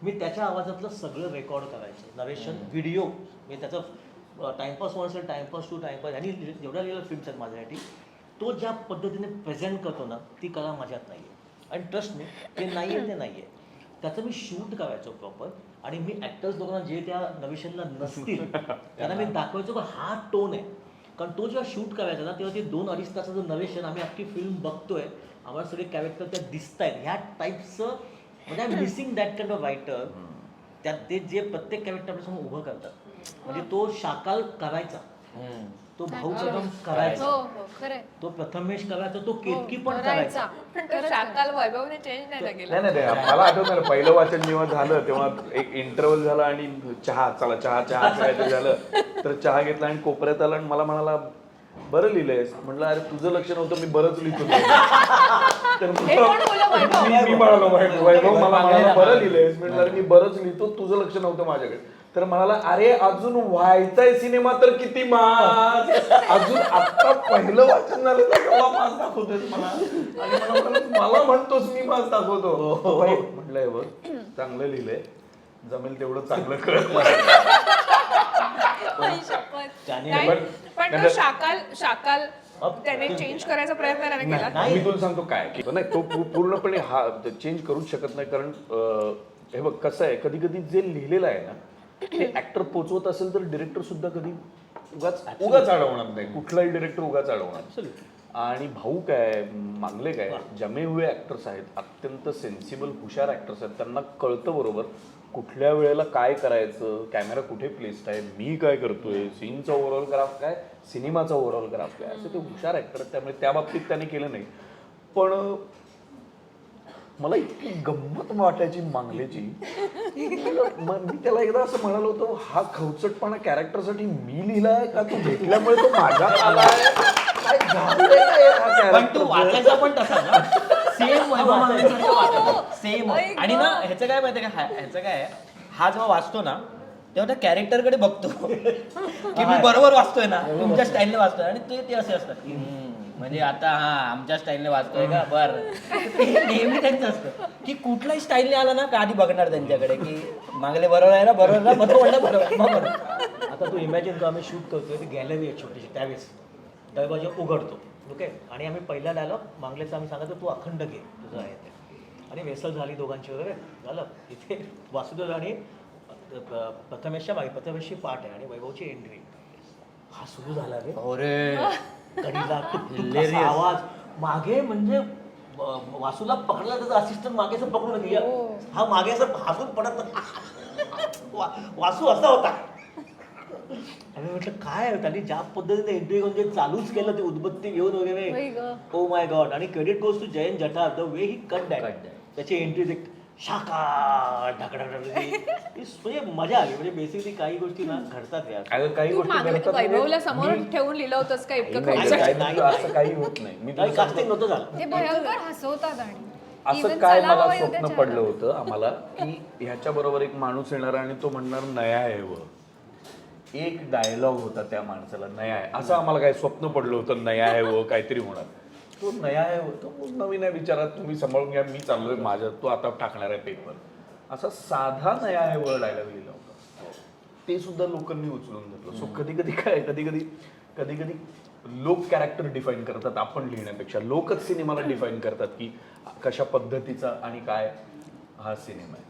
मी त्याच्या आवाजातलं सगळं रेकॉर्ड करायचं, नरेशन, व्हिडिओ. मी त्याचं टाइमपास वन असेल, टाइमपास टू, टाइमपास आणि जेवढ्या लिहिलेल्या फिल्म्स आहेत माझ्यासाठी, तो ज्या पद्धतीने प्रेझेंट करतो ना, ती कला माझ्यात नाही आहे. आणि ट्रस्ट मी, ते नाही आहे ते नाही आहे. त्याचं मी शूट करायचो प्रॉपर, आणि मी ॲक्टर्स लोकांना जे त्या नरेशनला नसतील त्यांना मी दाखवायचो की हा टोन आहे. कारण तो जेव्हा शूट करायचा ना, तेव्हा ते 2-2.5 तासाचं नरेशन आम्ही अख्खी फिल्म बघतोय, आम्हाला सगळे कॅरेक्टर त्या दिसत आहेत, ह्या टाईपचं. म्हणजे I am missing that kind of writer. त्यात ते जे प्रत्येक कॅरेक्टर आपल्यासमोर उभं करतात, म्हणजे तो शाकाल करायचा, तो भाऊ कदम हो करायचा, हो खरंय. तो प्रथमेश करायचा, तो केतकी पण करायचा. करायचा. पण तो शाकाल वैभवने चेंज नाही ना केला. नाही मला आठवतं ना, पहिलं वाचन जेव्हा झालं तेव्हा एक इंटरव्हल झाला आणि चहा असं काहीतरी झालं, तर चहा घेतला आणि कोपऱ्यात आला आणि मला म्हणाला, बरं लिहिलंयस. म्हटलं अरे तुझं लक्ष नव्हतं, मी बरंच लिहितो. तर हे कोण बोललं वैभव? मी म्हणालो, वैभव मला म्हणाला बरं लिहिलंयस. म्हटलं अरे मी बरंच लिहितो, तुझं लक्ष नव्हतं माझ्याकडे. तर म्हणाला अरे अजून व्हायचाय सिनेमा तर किती मास, अजून आता पहिलं वाचन झालं तर केव्हा मास दाखवतोय मला. आणि मला म्हणतोस मी मास दाखवतो. म्हटलं हे बघ, चांगलं लिहिलंय, जमेल तेवढं चांगलं कर. आई शपथ. त्याने नाही, पण तो शाकाल त्याने ते- चेंज करायचा प्रयत्न नाही केला. मी तुला सांगतो काय की नाही, तो पूर्णपणे हा चेंज करूच शकत नाही. कारण हे बघ कसं आहे, कधी कधी जे लिहिलेलं आहे ना, ते ऍक्टर पोचवत असेल तर डिरेक्टर सुद्धा कधी उगाच अडवणार नाही. कुठलाही डिरेक्टर उगाच अडवणार. आणि भाऊ काय, मांगले काय, जमे हुए ऍक्टर्स आहेत, अत्यंत सेन्सिबल हुशार ऍक्टर्स आहेत. त्यांना कळतं बरोबर कुठल्या वेळेला काय करायचं, कॅमेरा कुठे प्लेस्ड आहे, मी काय करतोय, सीनचा ओव्हरऑल ग्राफ काय, सिनेमाचा ओव्हरऑल ग्राफ काय, असं ते हुशार ऍक्टर आहेत. त्यामुळे त्या बाबतीत त्याने केलं नाही. पण मला इतकी गंमत वाटायची मांगलेची. मी त्याला एकदा असं म्हणालो होतो, हा खवचटपणा कॅरेक्टरसाठी मी लिहिलाय का तू भेटल्यामुळे तो माझ्यात आलाय, काय झालंय काय हा पण तू character? वाचायचा पण तसा ना, सेम सेम. आणि ना ह्याचं काय माहितीये का, ह्याचं काय आहे, हा जेव्हा वाचतो ना तेव्हा त्या कॅरेक्टरकडे बघतो की मी बरोबर वाचतोय ना, तुमच्या स्टाईलने वाचतोय. आणि ते असे असतात म्हणजे आता हा आमच्या स्टाईलने वाचतोय का, बरं. ते नेहमी त्यांचं असतं की कुठल्याही स्टाईलने आला ना का आधी बघणार त्यांच्याकडे की मागले बरोबर आहे ना, बरोबर ना, मग तो म्हणलं बरोबर, मग बरोबर. आता तू इमॅजिन कर, आम्ही शूट करतोय, ती गॅलरी आहे छोटीशी, त्यावेळेस दरवाजा उघडतो, ओके. आणि आम्ही पहिला डायलॉग मांगलेचा आम्ही सांगायचो, तू अखंड घे तुझं आहे ते. आणि वेसल झाली दोघांची वगैरे झालं. इथे वासुदेव आणि प्रथमेशच्या मागे, प्रथमेशची पाठ आहे आणि वैभवची एंट्री, हा सुरू झाला रे. अरे कढीला टुकटुक आवाज मागे, म्हणजे वासूला पकडला त्याचा असिस्टंट मागे असं पकडून गेला, हा मागे असं हसून पडत वासू असा होता. आम्ही म्हटलं काय आहे, त्यांनी ज्या पद्धतीने एंट्री करून जे चालूच केलं, ते उदबत्ती घेऊन वगैरे, ओ माय गॉड. आणि credit goes to Jayant Jathar, the way he cut that, त्याची एंट्री शाखा म्हणजे मजा आली. म्हणजे बेसिकली काही गोष्टी ना घडतात यार. काही तू गोष्टी घडतात म्हणजे वैभवला समोर ठेवून लिहिलं होतंस का इतकं नाही, खवचट? नाही, असं काही होत नाही. मी तुला कास्टिंग नव्हतं झालं. ते भयंकर हसवतात. आणि असं even काय चला मला हवं येऊ स्वप्न त्याच्या पडलं होतं आम्हाला की ह्याच्या बरोबर एक माणूस येणार आणि तो म्हणणार नया आहे व एक डायलॉग होता त्या माणसाला, नया आहे, असं आम्हाला काय स्वप्न पडलं होतं, नया आहे व काहीतरी होणार. तो नया आहे होतो, नवीन आहे विचारात, तुम्ही सांभाळून घ्या, मी चाललोय माझ्या, तो आता टाकणार आहे पेपर, असा साधा नया आहे व डायलॉग लिहिला होता. ते सुद्धा लोकांनी उचलून घेतलं. सो कधी कधी काय, कधी कधी लोक कॅरेक्टर डिफाईन करतात आपण लिहिण्यापेक्षा, लोकच सिनेमाला डिफाईन करतात की कशा पद्धतीचा आणि काय हा सिनेमा आहे.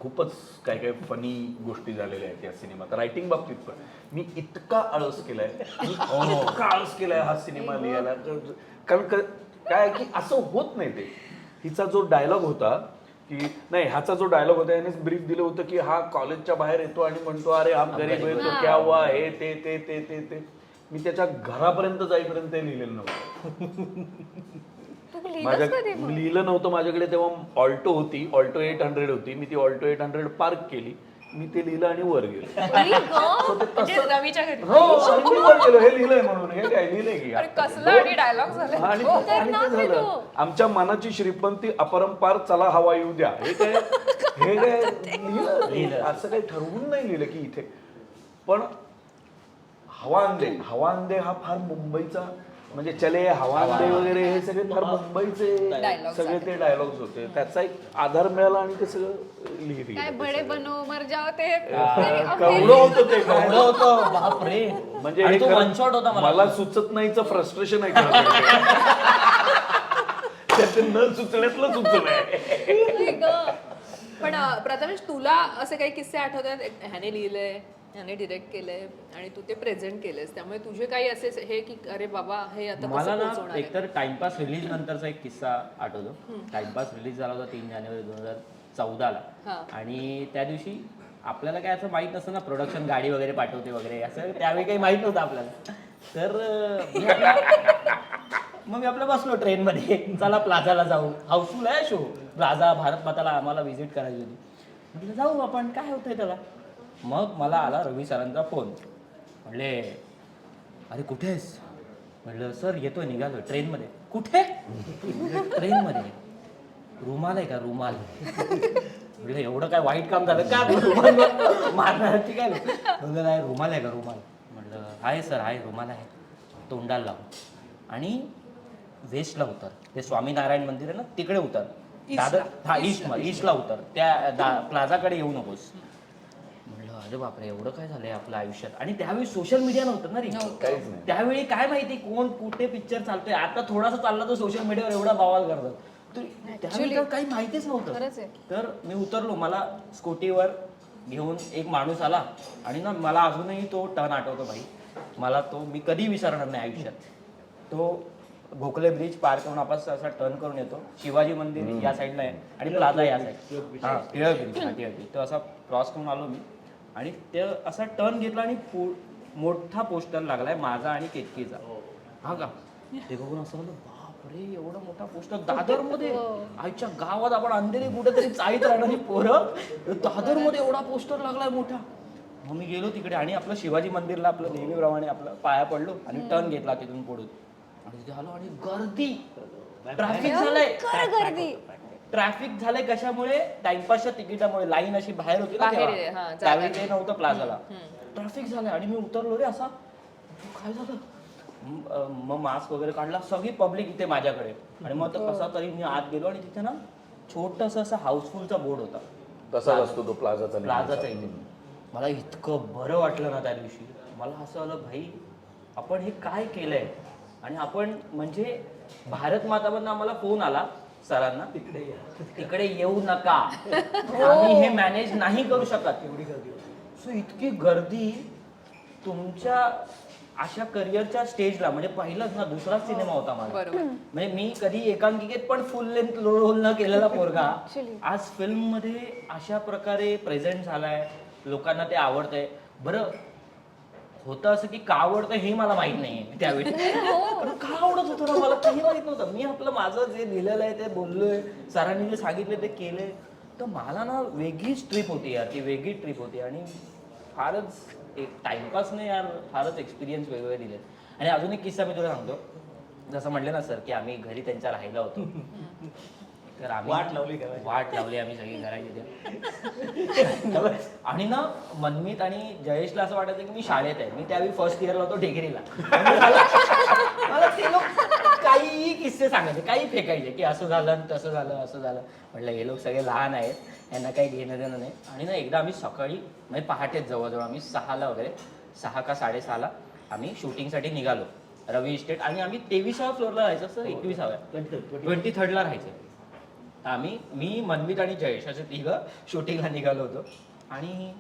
खूपच काय काय फनी गोष्टी झालेल्या आहेत या सिनेमात. रायटिंग बाबतीत पण मी इतका आळस केलाय, हा सिनेमा लिहायला. कारण काय की असं होत नाही. ते हिचा जो डायलॉग होता की नाही, ह्याचा जो डायलॉग होता याने ब्रीफ दिलं होतं की हा कॉलेजच्या बाहेर येतो आणि म्हणतो अरे हम गरीब आहे तो क्या हुआ, हे ते ते ते ते ते मी त्याच्या घरापर्यंत जाईपर्यंत ते लिहिलेलं नव्हतं. मी लिहिलं नव्हतं. माझ्याकडे तेव्हा ऑल्टो होती, ऑल्टो 800 होती. मी ती ऑल्टो 800 पार्क केली, मी ते लिहिलं आणि वर गेलो. म्हणजे रवीच्या घरी हो, आणि मी वर गेलो, हे लिहिलंय म्हणून. हे काय लिहिलंय की कसलं आणि डायलॉग झाले. आणि ते झालं, आमच्या मनाची श्रीपंती अपरंपार चला हवा येऊ द्या. हे काय लिहिलं, असं काही ठरवून नाही लिहिलं की इथे. पण हवा अंदे हा फार मुंबईचा म्हणजे चले हवा दे वगैरे हे सगळे फार मुंबईचे Dialogues सगळे ते डायलॉग्स होते. त्याचा एक आधार मिळाला आणि ते सगळं लिहित काय गेलं. बडे बनो मर जाओ ते केवढं होतं ते काय? एवढं होतं बापरे. म्हणजे आणि हे तो खरं- वन शॉट होता मला सुचत नाहीचं फ्रस्ट्रेशन आहे खरं तर. त्याचे न सुचण्यातलं सुचलं आहे. पण प्रथमेश तुला असे काही किस्से आठवतात ह्याने लिहिलंय ह्याने डिरेक्ट केलंय आणि तू ते प्रेझेंट केलंस त्यामुळे तुझे काही असे हे की अरे बाबा हे आता मला कसं ना पोहोचवणार आहे? एकतर टाइमपास रिलीज नंतरचा एक किस्सा आठवतो. टाइमपास रिलीज झाला होता 3 जानेवारी 2014ला हा. आणि त्या दिवशी आपल्याला काय असं माहित नसतं ना प्रोडक्शन गाडी वगैरे पाठवते वगैरे असं त्यावेळी काही माहित नव्हतं आपल्याला. तर मग मी आपलं बसलो ट्रेनमध्ये चला प्लाझाला जाऊ हाऊसफुल आहे शो प्लाझा भारत माताला आम्हाला व्हिजिट करायची होती. म्हटलं जाऊ आपण काय होतंय त्याला. मग मला आला रवी सरांचा फोन. म्हणले अरे कुठे आहेस. म्हटलं सर येतोय निघालोय ट्रेनमध्ये. कुठे. ट्रेनमध्ये. रुमाल आहे का रुमाल. म्हटलं एवढं काय वाईट काम झालं का रुमाल मारणार ती काय. म्हटलं नाही रुमाल आहे का रुमाल. म्हटलं आहे सर आहे रुमाल आहे. तोंडाला लावून आणि वेस्टला उतर ते स्वामीनारायण मंदिर आहे ना तिकडे उतर दादर हा ईस्टला उतर त्या प्लाझाकडे येऊ नकोस. म्हटलं अरे बापरे एवढं काय झालंय आपल्या आयुष्यात. आणि त्यावेळी सोशल मीडिया नव्हतं ना रे. काहीच नाही. त्यावेळी काय माहिती कोण कुठे पिक्चर चालतोय. आता थोडासा चालला तर सोशल मीडियावर एवढा बवाल करतात. त्यावेळी तर काही माहितीच नव्हतं. खरंच आहे. तर मी उतरलो. मला स्कूटीवर घेऊन एक माणूस आला आणि ना मला अजूनही तो टर्न आठवतो भाई. मला तो मी कधी विसरणार नाही आयुष्यात. तो भोकले ब्रिज पार करून आपण असा टर्न करून येतो. शिवाजी मंदिर या साईडला आहे आणि प्लाझा या साईड हा टिळक ब्रिज. तो असा क्रॉस करून आलो मी आणि ते असा टर्न घेतला आणि मोठा पोस्टर लागलाय माझा आणि केतकीचा. हा का ते बघून असं झालं बापरे एवढा मोठा पोस्टर दादरमध्ये. आईच्या गावात आपण अंधेरी कुठेतरी चाळीत राहणारी पोरं दादरमध्ये एवढा पोस्टर लागलाय मोठा. मग मी गेलो तिकडे आणि आपलं शिवाजी मंदिरला आपलं नेहमीप्रमाणे आपलं पाया पडलो आणि टर्न घेतला तिथून पुढून आणि तिथे आलो आणि गर्दी ट्रॅफिक झालंय. गर्दी ट्रॅफिक झालंय कशामुळे टाइमपासच्या तिकिटामुळे. लाईन अशी बाहेर होती ना बाहेर तेव्हा. आहे, हा, त्यावेळी ते नव्हतं प्लाझाला. ट्रॅफिक झालंय आणि मी उतरलो रे असा काय झालं. मग मास्क वगैरे काढला सगळी पब्लिक इथे माझ्याकडे आणि मग कसा तरी मी आत गेलो आणि तिथे ना छोटस असं हाऊसफुलचा बोर्ड होता तसाच असतो तो प्लाझाचा प्लाझाचा इथे. मला इतकं बरं वाटलं ना त्या दिवशी. मला असं आलं भाई आपण हे काय केलंय. आणि आपण म्हणजे भारत मातामधनं आम्हाला फोन आला सरांना तिकडे येऊ नका आम्ही हे मॅनेज नाही करू शकत. एवढी गर्दी. सो इतकी गर्दी तुमच्या अशा करिअरच्या स्टेजला म्हणजे पहिलाच ना दुसराच सिनेमा होता माझा. बरोबर. म्हणजे मी कधी एकांकिकेत पण फुल लेंथ रोल न केलेला पोरगा आज फिल्म मध्ये अशा प्रकारे प्रेझेंट झालाय. लोकांना ते आवडतंय. बरं होतं असं की का आवडतं हे मला माहित नाहीये त्यावेळी. पण का आवडत होतं ना मला काही माहित नव्हतं. मी आपलं माझं जे लिहिलेलं आहे ते बोललोय सरांनी जे सांगितले ते केले. तर मला ना वेगळीच ट्रिप होती यार. ती वेगळी ट्रिप होती आणि फारच एक टाइमपासने यार फारच एक्सपिरियन्स वेगवेगळे दिले. आणि अजून एक किस्सा मी तुला सांगतो. जसं म्हणले ना सर की आम्ही घरी त्यांच्या राहायला होतो. तर आम्ही वाट लावली आम्ही सगळी घराची. आणि ना मनमीत आणि जयेशला असं वाटायचं की मी शाळेत आहे. मी त्यावेळी फर्स्ट इयरला होतो डिग्रीला. मला ते लोक काही किस्से सांगायचे काही फेकायचे की असं झालं तसं झालं असं झालं. म्हटलं हे लोक सगळे लहान आहेत यांना काही घेणं देणं नाही. आणि ना एकदा आम्ही सकाळी म्हणजे पहाटेच जवळजवळ आम्ही 6ला वगैरे 6 का 6:30ला आम्ही शूटिंगसाठी निघालो रवी इस्टेट. आणि आम्ही 23व्या फ्लोअरला राहायचं असं 21व्या 23rdला राहायचं. आम्ही मी मनमीत आणि जयेश असे तिघं शूटिंगला निघालो होतो. आणि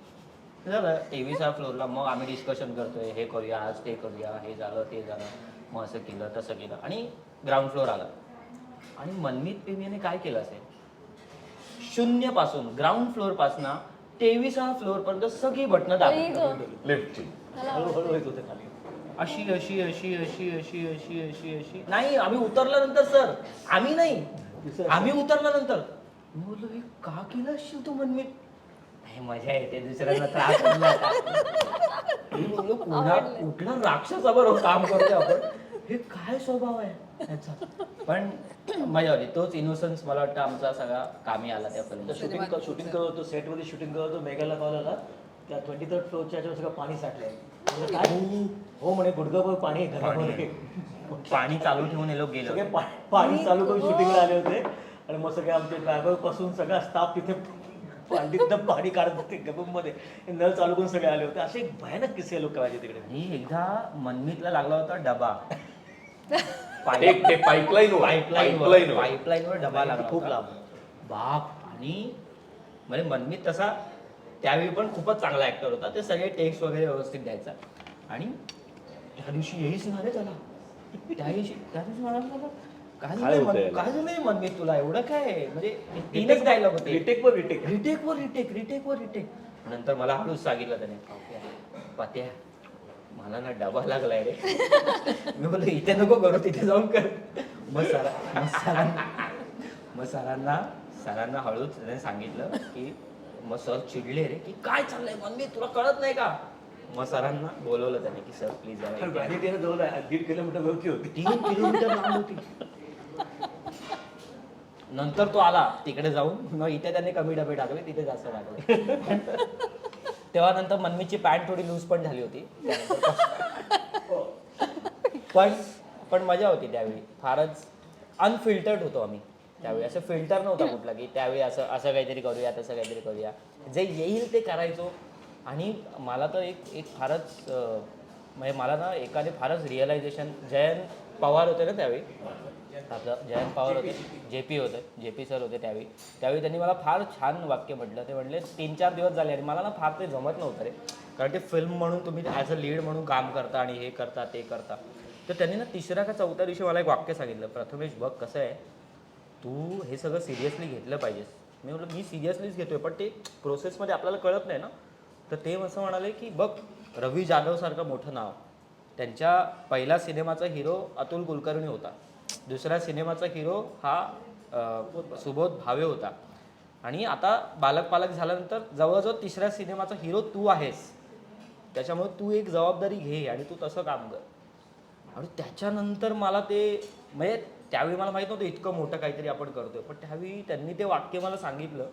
झालं 23व्या फ्लोअरला मग आम्ही डिस्कशन करतोय हे करूया आज ते करूया हे झालं ते झालं मग असं केलं तसं केलं. आणि ग्राउंड फ्लोअर आला आणि मनमीत प्रेमीने काय केलं असेल 0 पासून ग्राउंड फ्लोअर पासून 23व्या फ्लोअर पर्यंत सगळी बटणं दाबली लिफ्टची. हळूहळू येत होते खाली. अशी अशी अशी अशी अशी अशी अशी अशी नाही आम्ही उतरल्यानंतर सर आम्ही नाही आम्ही उतरल्यानंतर मी बोललो हे का केलं असेल तू मनमीत. नाही मजा येते दुसऱ्यांना त्रास होईल आता. मी बोललो कुठला राक्षसाबरोबर काम करतोय आपण. हे काय स्वभाव आहे याचा. पण मजा होती. तोच इनोसन्स मला वाटतं आमचा सगळा कामी आला त्या फिल्म. शूटिंग करत होतो सेटमध्ये शूटिंग करत होतो. मेघाला कॉल आला त्या 23rd फ्लोअरच्या सगळं पाणी साठलंय. काय हो म्हणे गुडघाभर पाणी आहे घरामध्ये. पाणी चालू ठेवून हे लोक गेले सगळे होते. पाणी चालू करून शूटिंगला आले होते आणि मग सगळे आमचे ड्रायव्हर पासून सगळा स्टाफ तिथे पांडीतनं पाणी काढत होते गबूमध्ये नळ चालू करून सगळे आले होते. असे एक भयानक किस्से लोक करायचे तिकडे. आणि एकदा मनमीतला लागला होता डबा पाईपलाईनवर डबा लागला खूप होता. लांब. बाप. आणि म्हणजे मनमीत तसा त्यावेळी पण खूपच चांगला ऍक्टर होता. ते सगळे टेक्स्ट वगैरे व्यवस्थित द्यायचा. आणि त्या दिवशी येईच ना रे त्याला. त्या दिवशी म्हणाला काय झालंय मनमीत तुला एवढं काय म्हणजे तीनच डायलॉग होते. रिटेक वर रिटेक. रिटेक. नंतर मला हळूच सांगितलं त्याने पात्या मला ना डबा लागलाय रे. मी बोललो इथे नको करू तिथे जाऊन कर. मग सरांना हळूच त्याने सांगितलं की मग सर चिडले रे की काय चाललंय मनमीत तुला कळत नाही का. मग सरांना बोलवलं त्याने की सर प्लीज गाडी त्याने जवळ 1.5 किलोमीटर वरती होती. 3 किलोमीटर लांब होती. नंतर तो आला तिकडे जाऊन मग इथे त्याने कमी डबे टाकले तिथे जास्त टाकले. तेव्हा नंतर मनमीची पॅन्ट थोडी लूज पण झाली होती. पण मजा होती त्यावेळी. फारच अनफिल्टर्ड होतो आम्ही त्यावेळी. असं फिल्टर नव्हता कुठला की त्यावेळी असं काहीतरी करूया तसं काहीतरी करूया. जे येईल ते करायचो. आणि मला तर एक फारच म्हणजे मला ना एकाने फारच रिअलायझेशन जयंत पवार होते ना त्यावेळी. आपलं जयंत पवार होते JP सर होते त्यावेळी त्यांनी मला फार छान वाक्य म्हटलं. ते म्हटले 3-4 दिवस झाले आणि मला ना फार ते जमत नव्हतं रे. कारण ते फिल्म म्हणून तुम्ही ॲज अ लीड म्हणून काम करता आणि हे करता ते करता. तर त्यांनी ना 3ऱ्या का 4थ्या दिवशी मला एक वाक्य सांगितलं प्रथमेश बघ कसं आहे तू हे सगळं सिरियसली घेतलं पाहिजेस. मी म्हटलं मी सिरियसलीच घेतोय पण ते प्रोसेसमध्ये आपल्याला कळत नाही ना. तर ते असं म्हणाले की बघ रवी जाधवसारखं मोठं नाव त्यांच्या पहिल्या सिनेमाचा हिरो अतुल कुलकर्णी होता. दुसऱ्या सिनेमाचा हिरो हा सुबोध भावे होता. आणि आता बालक पालक झाल्यानंतर जवळजवळ 3ऱ्या सिनेमाचा हिरो तू आहेस. त्याच्यामुळे तू एक जबाबदारी घे आणि तू तसं काम कर. आणि त्याच्यानंतर मला ते म्हणजे त्यावेळी मला माहीत नव्हतं इतकं मोठं काहीतरी आपण करतोय. पण त्यावेळी त्यांनी ते वाक्य मला सांगितलं.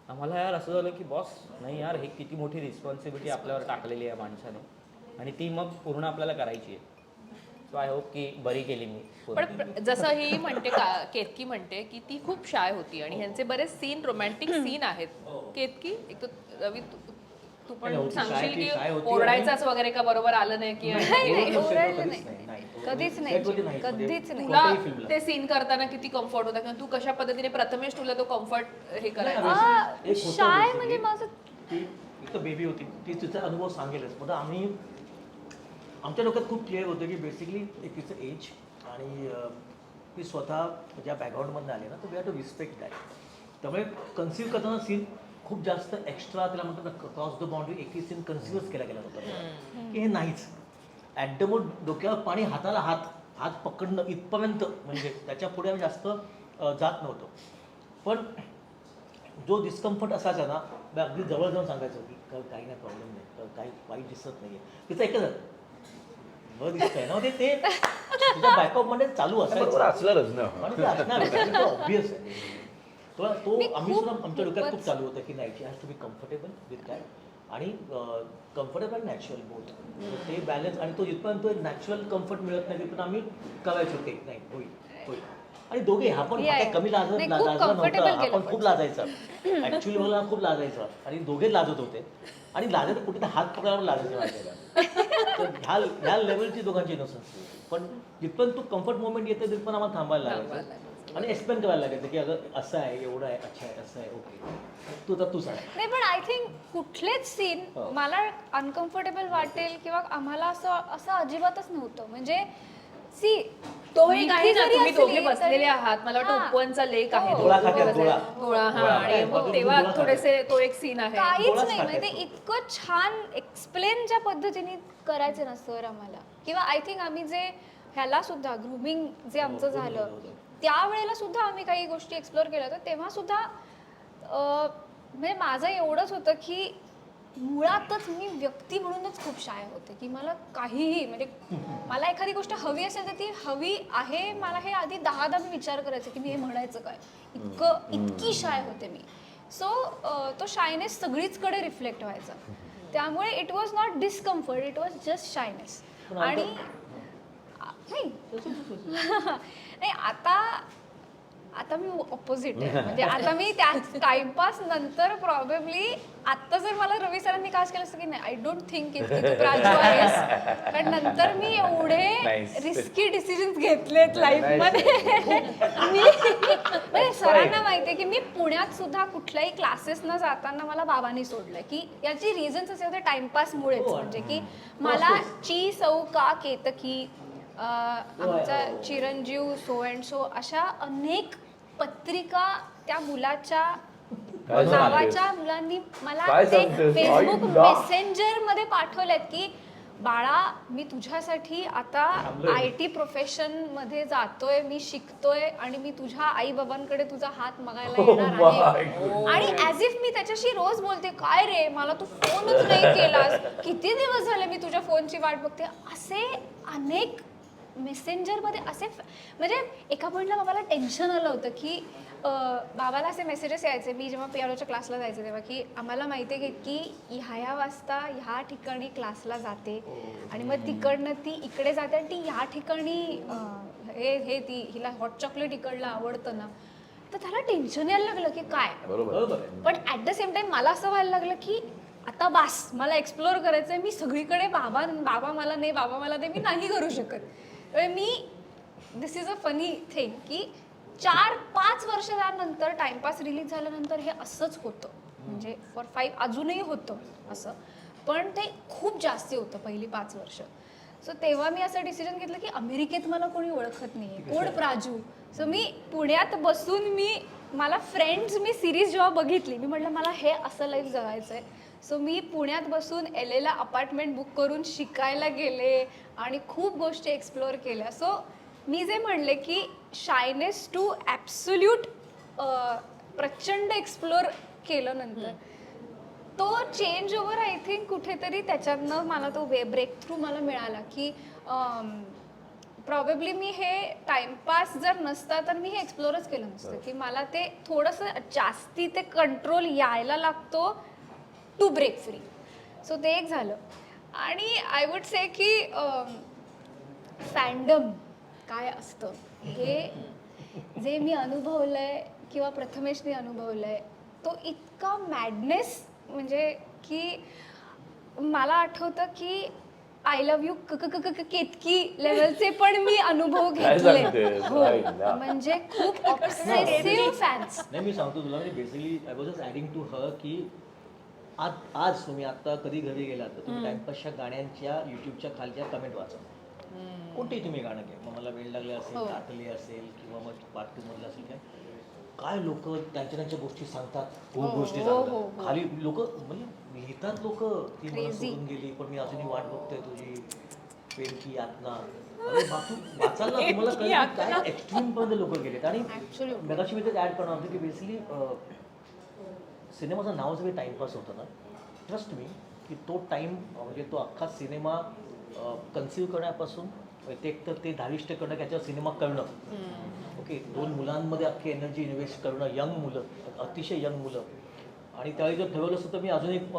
आम्हाला यार असं झालं की बॉस नाही यार हे किती मोठी रिस्पॉन्सिबिलिटी आपल्यावर टाकलेली आहे माणसाने आणि ती मग पूर्ण आपल्याला करायची आहे. सो आय होप की बरी केली मी. पण जसं ही म्हणते केतकी म्हणते की ती खूप शाय होती आणि ह्यांचे बरेच सीन रोमॅन्टिक सीन आहेत. केतकी एक तर रवी तू पण होती, सांगशील शाय की होती ओरडायचाच वगैरे का बरोबर आलं नाही की नाही ओरडलं कधीच नाही नाही. कधीच Set नाही वरती नाही. कधीच नाही. तुला कोणत्याही filmला. ते सीन करताना किती कम्फर्ट होता किंवा तू कशा पद्धतीने प्रथमेश तुला तो कम्फर्ट हे करायचा. एक होतं शाय basically म्हणजे माझं ती एक तर बेबी होती ती तिचा अनुभव सांगेलच. मग आम्ही आमच्या डोक्यात खूप क्लिअर होतं की बेसिकली एक तिचं एज आणि ती स्वतः ज्या बॅकग्राऊंडमधून आली ना तर we have to respect that. त्यामुळे कन्सिव्ह करताना सीन खूप जास्त एक्स्ट्रा त्याला म्हणतात ना क्रॉस द बाउंड्री एकही सीन कन्सिव्हच केला गेला होता की हे नाहीच. ॲट द मोड डोक्यावर पाणी हाताला हात पकडणं इथपर्यंत म्हणजे त्याच्या पुढे आम्ही जास्त जात नव्हतो. पण जो डिस्कम्फर्ट असायचा ना मी अगदी जवळ जाऊन सांगायचो की काही नाही प्रॉब्लेम नाही तर काही वाईट दिसत नाही आहे तिचं एकच बरं दिसतंय ना ते तुझ्या बॅकअपमध्ये चालू असायचं असणारच ना. आणि ते असणार ऑब्विस आहे. तो मी आम्ही सुद्धा खूप- आमच्या डोक्यात खूप खूपच- चालू होतं की नाही she has to be comfortable with that आणि कम्फर्टेबल नॅचरल बोथ. ते बॅलन्स आणि तो जिथपर्यंत तो नॅचरल कम्फर्ट मिळत नाही तिथपर्यंत आम्ही करायचो ते नाही होईल. आणि दोघे हा पण Yeah, काही कमी नाही, खूप लाजला comfortable नव्हता. केलं आपण खूप लाजायचा ऍक्च्युली मला खूप लाजायचं आणि दोघे लाजत होते आणि लाजायचं कुठे हात पकडायला लाजायचं वाटायला. तर ह्या लेवलची दोघांची इनोसन्स. पण जिथपर्यंत तू कम्फर्ट मोमेंट येते तिथपर्यंत आम्हाला थांबायला लागायचं आणि एक्सप्लेन करायला लागायचं की अगं असं आहे एवढं आहे अच्छा आहे असं आहे ओके तू सांग. नाही पण आय थिंक कुठलेच सीन मला अनकम्फर्टेबल वाटेल किंवा आम्हाला असं अजिबातच नव्हतं. म्हणजे सी तोही काही ना तुम्ही दोघे बसलेले आहात मला वाटतं उपवनचा लेख आहे गोळा दोघे खात्यात, बसलेले. गोळा हा आणि मग तेव्हा थोडेसे तो एक सीन आहे. काहीच गोळाच नाही म्हणजे ते टाकायचो. इतकं छान एक्सप्लेन ज्या पद्धतीने करायचे ना सर आम्हाला किंवा आय थिंक आम्ही जे ह्याला सुद्धा ग्रुमिंग जे आमचं झालं त्यावेळेला सुद्धा आम्ही काही गोष्टी एक्सप्लोर केल्या तर तेव्हा सुद्धा म्हणजे माझं एवढंच होतं की मुळातच मी व्यक्ती म्हणूनच खूप शाय होते की मला काहीही म्हणजे मला एखादी गोष्ट हवी असेल तर ती हवी आहे मला हे आधी 10दा मी विचार करायचे की मी हे म्हणायचं काय इतकी शाय होते मी. सो तो शायनेस सगळीचकडे रिफ्लेक्ट व्हायचा. त्यामुळे it was not discomfort it was just shyness. आणि नाही नाही आता मी ऑपोजिट आहे. म्हणजे आता मी त्याच टाइमपास नंतर प्रॉबेबली आता जर मला रवी सरांनी कास्ट केलं असतं की नाही आय डोंट थिंक की तू प्राजू आहेस, कारण नंतर मी एवढे Nice. रिस्की डिसिजन्स घेतलेत लाईफमध्ये. मी म्हणजे सरांना माहितीये की मी पुण्यात सुद्धा कुठल्याही क्लासेस न जाताना मला बाबांनी सोडलंय, की याची रिझन्स असे होते टाइमपासमुळेच. म्हणजे की मला ची सौ का केतकी, आमचा चिरंजीव सो अँड सो, अशा अनेक पत्रिका त्या मुलाच्या अजून नावाच्या मुलांनी मला काय ते सांगतेस? फेसबुक आईला. मेसेंजर मध्ये पाठवलेत की बाळा मी तुझ्यासाठी आता IT प्रोफेशन मध्ये जातोय, मी शिकतोय आणि मी तुझ्या आई बाबांकडे तुझा हात मागायला येणार आहे. आणि ऍज इफ मी त्याच्याशी रोज बोलते, काय रे मला तू फोनच नाही केलास, किती दिवस झाले मी तुझ्या फोनची वाट बघते. असे अनेक मेसेंजर मध्ये असे म्हणजे एका पॉईंटला बाबाला टेन्शन आलं होतं की बाबाला असे मेसेजेस यायचे मी जेव्हा पियानोच्या क्लासला जायचे तेव्हा, की आम्हाला माहिती आहे की ह्या वाजता ह्या ठिकाणी क्लासला जाते आणि मग तिकडनं ती इकडे जाते आणि ती ह्या ठिकाणी हे ती हिला हॉट चॉकलेट इकडलं आवडतं ना. तर त्याला टेन्शन यायला लागलं की काय. बरोबर. पण ॲट द सेम टाइम मला असं व्हायला लागलं की आता बास, मला एक्सप्लोअर करायचंय. मी सगळीकडे बाबा मला नाही, बाबा मला नाही, मी नाही करू शकत. Me this is a funny thing की 4-5 वर्ष त्यानंतर टाइमपास रिलीज झाल्यानंतर हे असंच होतं. म्हणजे फॉर 5 अजूनही होतं असं, पण ते खूप जास्ती होतं पहिली 5 वर्ष. सो तेव्हा मी असं डिसिजन घेतलं की अमेरिकेत मला कोणी ओळखत नाही, कोण प्राजू. सो मी पुण्यात बसून मला फ्रेंड्स मी सिरीज जेव्हा बघितली, मी म्हटलं मला हे असं लाईफ जगायचं आहे. सो मी पुण्यात बसून LA ला अपार्टमेंट बुक करून शिकायला गेले आणि खूप गोष्टी एक्सप्लोअर केल्या. सो मी जे म्हणले की शायनेस टू ॲब्सोल्यूट प्रचंड एक्सप्लोअर केलं नंतर तो चेंज ओव्हर आय थिंक कुठेतरी त्याच्यातनं मला तो ब्रेक थ्रू मला मिळाला की प्रॉबेबली मी हे टाइमपास जर नसता तर मी हे एक्सप्लोअरच केलं नसतं. की मला ते थोडंसं जास्ती ते कंट्रोल यायला लागतो टू ब्रेक फ्री. सो ते एक झालं. आणि आय वुड से की फॅन्डम काय असतं हे जे मी अनुभवलंय किंवा प्रथमेशने अनुभवलंय, तो इतका मॅडनेस म्हणजे की मला आठवतं की आय लव्ह यू केतकी लेवलचे पण मी अनुभव घेतले. हो, म्हणजे खूप ऑब्सेसिव्ह फॅन्स. नाही मी सांगतो तुला, म्हणजे basically I was just adding to her की आज तुम्ही आता कधी घरी गेलात तर तुम्ही टाइमपासच्या गाण्यांच्या युट्यूबच्या खालच्या कमेंट वाचा. कोणतेही तुम्ही गाणं घ्या, मग मला वेळ लागले असेल, आटले असेल किंवा मग पार्ट 2 मधलं असेल, काय लोक त्यांच्या गोष्टी सांगतात, खूप गोष्टी सांगतात. खाली लोक म्हणजे लिहितात, लोक ती मला सोडून गेली पण मी अजूनही वाट बघतोय तुझी, पेन की यातना. अरे बापू वाचाल ना तुम्हाला कळेल काय एक्स्ट्रीम पर्यंत लोक गेलेत. आणि मगाशी मी ते ऍड करणार होतो की बेसिकली सिनेमाचं नाव जरी टाइमपास होतं ना, ट्रस्ट मी की तो टाइम म्हणजे तो अख्खा सिनेमा कन्सिव्ह करण्यापासून ते एक तर ते धाविष्ट करणं, त्याच्यावर सिनेमा करणं, ओके, 2 मुलांमध्ये अख्खी एनर्जी इन्व्हेस्ट करणं, यंग मुलं, अतिशय यंग मुलं. आणि त्यावेळी जर ठरवलं असतं तर मी अजून एक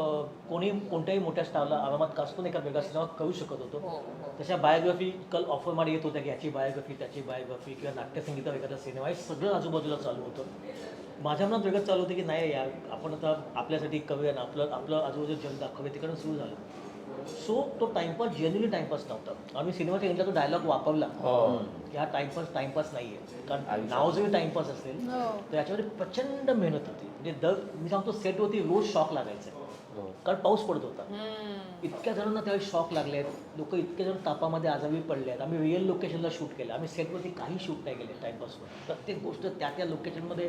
कोणत्याही मोठ्या स्टारला आरामात कास्तून एका वेगळ्या सिनेमात करू शकत होतो. तशा बायोग्राफिकल ऑफर मध्ये येत होत्या की याची बायोग्राफी, त्याची बायोग्राफी किंवा नाट्यसंगीता एखादा सिनेमा, हे सगळं आजूबाजूला चालू होतं. माझ्या मनात वेगळं चालू होतं की नाही यार, आपण आता आपल्यासाठी करूया ना, आपलं आजूबाजू जग दाखवूया, तिकडून सुरू झालं. सो तो टाइमपास जेन्युअली टाइमपास नव्हता. आम्ही सिनेमाच्या एंडला तो डायलॉग वापरला की हा टाइमपास नाही आहे, कारण नाव जरी टाइमपास असेल तर याच्यामध्ये प्रचंड मेहनत होती. म्हणजे मी सांगतो सेटवरती रोज शॉक लागायचा, कारण पाऊस पडत होता. इतक्या जणांना त्यावेळी शॉक लागले आहेत, लोक इतके जण तापामध्ये आजारी पडले आहेत. आम्ही रिअल लोकेशनला शूट केलं, आम्ही सेटवरती काही शूट नाही केले टाइमपासवर. प्रत्येक गोष्ट त्या लोकेशनमध्ये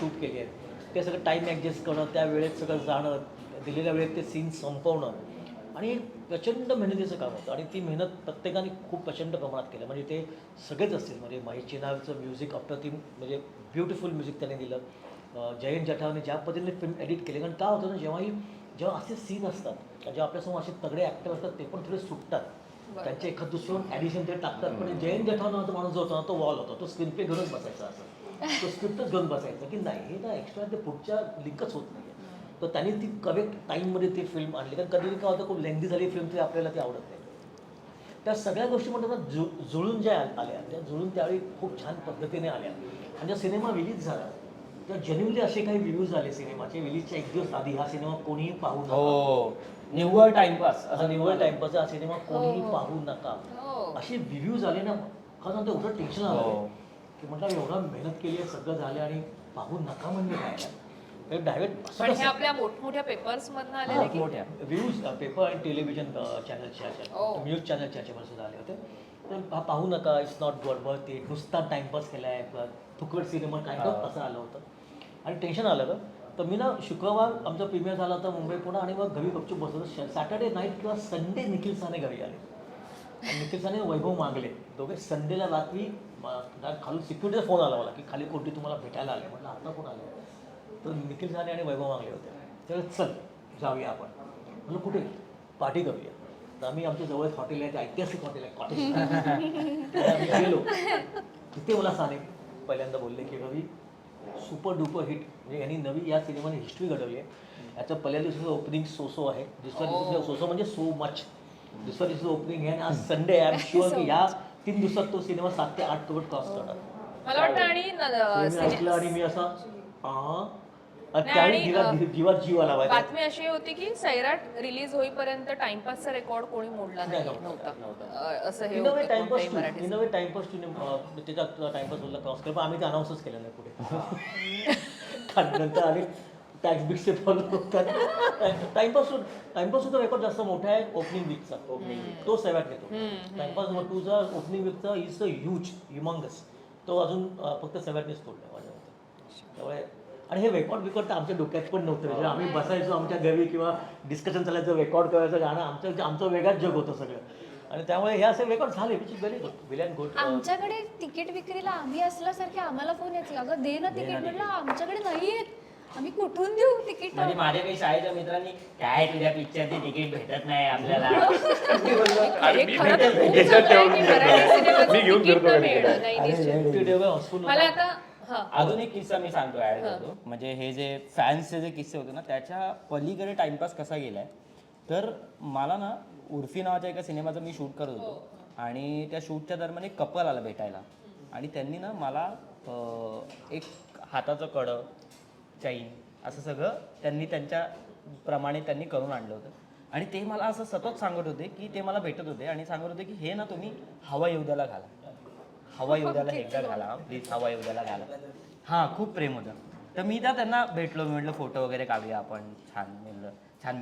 शूट केली आहे. ते सगळं टाईम ॲडजस्ट करणं, त्या वेळेत सगळं जाणं, दिलेल्या वेळेत ते सीन संपवणं, आणि प्रचंड मेहनतीचं काम होतं. आणि ती मेहनत प्रत्येकाने खूप प्रचंड प्रमाणात केलं. म्हणजे ते सगळेच असतील, म्हणजे महेश चिनारचं म्युझिक अप्रतिम, म्हणजे ब्युटिफुल म्युझिक त्याने दिलं. जयंत जठावने ज्या पद्धतीने फिल्म एडिट केले, कारण का होतं ना, जेव्हा असे सीन असतात, जेव्हा आपल्यासमोर असे तगडे ॲक्टर असतात, ते पण थोडे सुटतात, त्यांचे एखाद दुसरं ॲडिशन ते टाकतात. पण जयंत जठावने माणूस जो होता ना, तो वॉल होता, तो स्क्रीन पे घेऊनच बसायचा, असं तो स्क्रिप्टच घेऊन बसायचा की नाही हे ना एक्स्ट्रा ते पुढच्या लिंकच होत नाही. तर त्यांनी ती करेक्ट टाईममध्ये ती फिल्म आणली. कारण कधी काय होतं, खूप लेंदी झाली फिल्म, ती आपल्याला ती आवडत नाही. त्या सगळ्या गोष्टी म्हणतात ना जुळून ज्या आल्या त्या जुळून त्यावेळी खूप छान पद्धतीने आल्या. आणि ज्या सिनेमा रिलीज झाला त्या जेन्युअनली असे काही रिव्ह्यूज आले सिनेमाचे रिलीजच्या एक दिवस आधी, हा सिनेमा कोणीही पाहू नका. हो, निव्वळ टाइमपास असा निव्वळ टाइमपास, हा सिनेमा कोणीही पाहू नका, हो. असे रिव्ह्यूज आले ना. खरं सांगतो एवढं टेन्शन आलं हो. की म्हटलं एवढा मेहनत केली आहे, सगळं झालं आणि पाहू नका म्हणजे काय डायरेक्ट पण हे आपल्या मोठमोठ्या पेपर्स मधनं आलेले की मोठ्या व्ह्यूज पेपर आणि टेलिव्हिजन चॅनलच्या Oh. न्यूज चॅनलच्या ह्याच्यावर आले होते. तर हा पाहू नका, इट्स नॉट गॉड ते नुसता टाइमपास केला आहे, फुकट सिनेमा काय असं आलं होतं आणि टेन्शन आलं गं. तर मी ना शुक्रवार आमचा प्रीमियर झाला होता मुंबई पुणे आणि मग घरी गपचूप बसवतो. सॅटर्डे नाईट किंवा संडे निखिल साने घरी आले आणि निखिल साने वैभव मागले दोघे. संडेला रात्री खालून सिक्युरिटीचा फोन आला मला की खाली कोणती तुम्हाला भेटायला आले. म्हटलं आता कोण आले? तर निखिल साने आणि वैभव मागले होते. त्यावेळेस चल जाऊया आपण. म्हटलं कुठे? पार्टी करूया. तर आम्ही आमच्या जवळ हॉटेल आहे, ते ऐतिहासिक हॉटेल आहे कॉटेज. आम्ही गेलो तिथे मला साने पहिल्यांदा बोलले की रवी सुपर डुपर हिट, म्हणजे यांनी नवी या सिनेमाने हिस्ट्री घडवली आहे. याचं पहिल्या दिवसाचं ओपनिंग सो आहे, दुसऱ्या दिवसाचं सो म्हणजे सो मच, दुसऱ्या दिवसाचं ओपनिंग आहे आणि आज संडे आहे. आय एम शुअर की या 3 दिवसात तो सिनेमा 7 ते 8 करोड क्रॉस करणार. मला वाटतं. आणि मी ऐकलं आणि मी असा आणि त्यावेळी जीवात जीव आला पाहिजे. बातमी अशी होती की सैराट रिलीज होईपर्यंत टाइमपासचा रेकॉर्ड कोणी मोडला नव्हता असं हे होतं कोणत्याही मराठी इन वे टाइमपास त्याच्यात टाइमपास बोलला क्रॉस कर, पण आम्ही ते अनाऊन्सच केलं नाही पुढे. आणि नंतर आले टॅक्स बिक्सचे फॉलो होतात. टाइमपास सुद्धा रेकॉर्ड जास्त मोठा आहे ओपनिंग वीकचा. तो सैराट घेतो. टाइमपास तुझा ओपनिंग वीकचा इज अ ह्यूज ह्युमंगस, तो अजून फक्त सैराटनेच तोडला माझ्या मते. त्यामुळे आणि हे रेकॉर्ड बिकॉर्ड तर आमच्या डोक्यात पण नव्हतं. म्हणजे आम्ही बसायचो आमच्या घरी किंवा डिस्कशन चालायचं, रेकॉर्ड करायचं गाणं, आमचं वेगळाच जग होतं सगळं. आणि त्यामुळे हे असे रेकॉर्ड झाले which is very good, very and good. आमच्याकडे तिकीट विक्रीला आम्ही असल्यासारखे आम्हाला फोन यायचे, अगं दे ना तिकीट. म्हटलं आमच्याकडे नाही आहेत, आम्ही कुठून देऊ तिकीट? म्हणजे माझ्या काही शाळेच्या मित्रांनी काय तुझ्या पिक्चरचे तिकीट भेटत नाही आपल्याला. मला आता अजून एक किस्सा मी सांगतो ऍड करतो. म्हणजे हे जे फॅन्सचे जे किस्से होते ना त्याच्या पलीकडे टाइमपास कसा गेलाय. तर मला ना उर्फी नावाच्या एका सिनेमाचं मी शूट करत होतो आणि त्या शूटच्या दरम्यान एक कपल आला भेटायला आणि त्यांनी ना मला एक हाताचं कडं, चैन असं सगळं त्यांनी त्यांच्या प्रमाणे त्यांनी करून आणलं होतं. आणि ते मला असं सतत सांगत होते की ते मला भेटत होते आणि सांगत होते की हे ना तुम्ही हवा येऊद्याला घाला, हवा येऊद्याला एकदा घाला प्लीज, हवा येऊद्याला घाला. हां, खूप प्रेम होतं. तर मी त्यांना भेटलो, मी म्हटलं फोटो वगैरे काढूया आपण. छान मी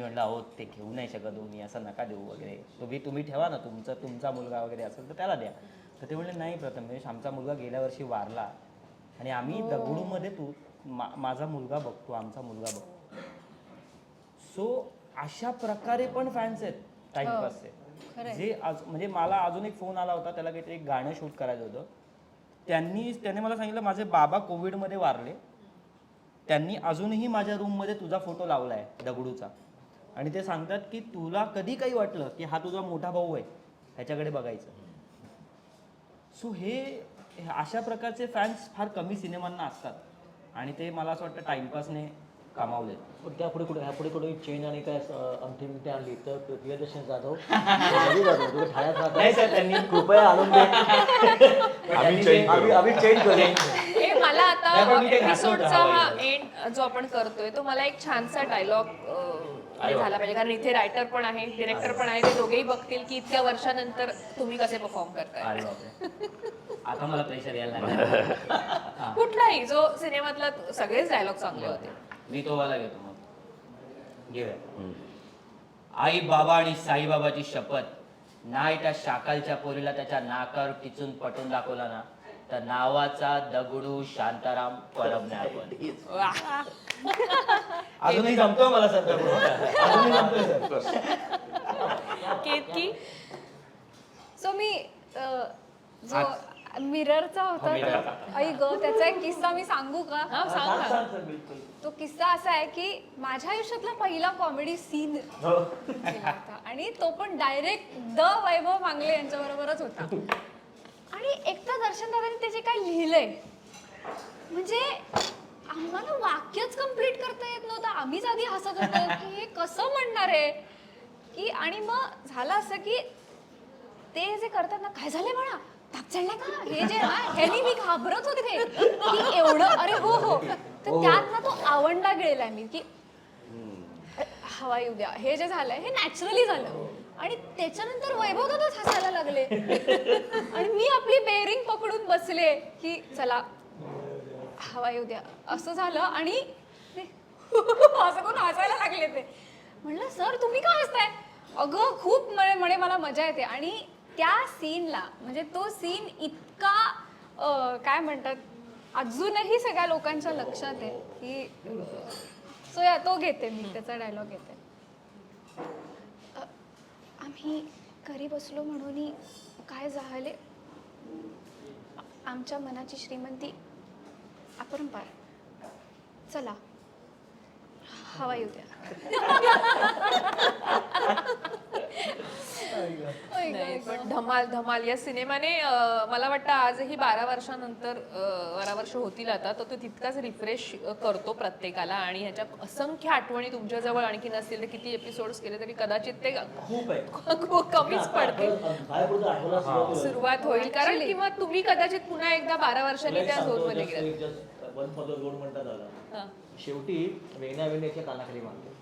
म्हटलं अहो ते घेऊ नाही शकत तुम्ही, असं नका देऊ वगैरे, तुम्ही ठेवा ना, तुमचा मुलगा वगैरे असेल तर त्याला द्या. तर ते म्हणले नाही प्रथमेश, आमचा मुलगा गेल्या वर्षी वारला आणि आम्ही दगडूमध्ये माझा मुलगा बघतो, आमचा मुलगा बघतो. सो अशा प्रकारे पण फॅन्स आहेत टाइमपासचे. जे म्हणजे मला अजून एक फोन आला होता, त्याला काहीतरी एक गाणं शूट करायचं होतं. त्याने मला सांगितलं माझे बाबा कोविडमध्ये वारले, त्यांनी अजूनही माझ्या रूममध्ये तुझा फोटो लावला आहे दगडूचा. आणि ते सांगतात की तुला कधी काही वाटलं की हा तुझा मोठा भाऊ आहे, ह्याच्याकडे बघायचं. सो हे अशा प्रकारचे फॅन्स फार कमी सिनेमांना असतात आणि ते मला असं वाटतं टाइमपासने कमावले. पण त्यापुढे कुठे चेन आणि काय अंगठी बिंगठी आणली तर प्रियदर्शन जाधव नाही सर, त्यांनी कृपया आणून दे, आम्ही चेंज करू. हे मला आता नाही, पण मी ते घातलं एपिसोडचा होतं हा एंड जो आपण करतोय तो मला एक छानसा डायलॉग झाला पाहिजे, कारण इथे रायटर पण आहे, डिरेक्टर पण आहे. ते दोघेही बघतील की इतक्या वर्षानंतर तुम्ही कसे परफॉर्म करताय. अरे बापरे, आता मला प्रेशर यायला लागलं. कुठलाही जो सिनेमातला सगळेच डायलॉग चांगले होते. मी तो वाला घेतो मग घेऊया. आई बाबा आणि साईबाबाची शपथ, नाही त्या शाकालच्या पोरीला त्याच्या नाकावर टिचून पटून दाखवला ना तर नावाचा दगडू शांताराम परबणार. अजूनही जमतो मला सर, अजूनही जमतोय सर. केतकी सो मी जो मिररचा होता आई ग, त्याचा एक किस्सा मी सांगू का? हा सांग ना. तो किस्सा असा आहे की माझ्या आयुष्यातला पहिला कॉमेडी सीन होता आणि तो पण डायरेक्ट वैभव मांगले यांच्या बरोबरच होता. आणि एकदा दर्शन दादांनी त्याचे काय लिहिलंय, म्हणजे आम्हाला वाक्यच कम्प्लीट करता येत नव्हतं. आम्हीच आधी हसत होतो की हे कसं म्हणणार आहे की. आणि मग झालं असं की ते जे करतात ना, काय झालंय म्हणा, ताप चढलाय का, हे जे ना, ह्यानी मी घाबरत होते की एवढं, अरे हो. तर त्यात ना तो आवंडा गेलेला मी की हवा येऊ द्या, हे जे झालंय हे नॅचरली झालं. आणि त्याच्यानंतर वैभव दादाच हसायला लागले आणि मी आपली बेअरिंग पकडून बसले की चला हवा येऊ द्या, असं झालं. आणि असं करून हसायला लागले ते. म्हणलं सर तुम्ही का हसताय? अगं खूप म्हणे मला मजा येते. आणि त्या सीनला म्हणजे तो सीन इतका काय म्हणतात अजूनही सगळ्या लोकांच्या लक्षात आहे की सो या तो घेते मी त्याचा डायलॉग घेते. आम्ही घरी बसलो म्हणून काय झाले, आमच्या मनाची श्रीमंती अपरंपार, चला हवा येऊ द्या. नाही, पण धमाल या सिनेमाने मला वाटतं आजही 12 वर्षानंतर 12 वर्ष होतील आता, तर तो तितकाच रिफ्रेश करतो प्रत्येकाला. आणि ह्याच्या असंख्य आठवणी तुमच्याजवळ आणखी नसतील तर किती एपिसोड्स केले तरी कदाचित ते खूप आहे. खूप कमीच पडतील, बाहेरपुरतं आठवलं सुरुवात सुरुवात होईल. कारण किंवा तुम्ही कदाचित पुन्हा एकदा 12 वर्षांनी त्या झोन मध्ये गेलात. वन फॉर द रोड म्हणतात आला. हा. शेवटी वेण्या वेण्याच्या कानाखाली मारले.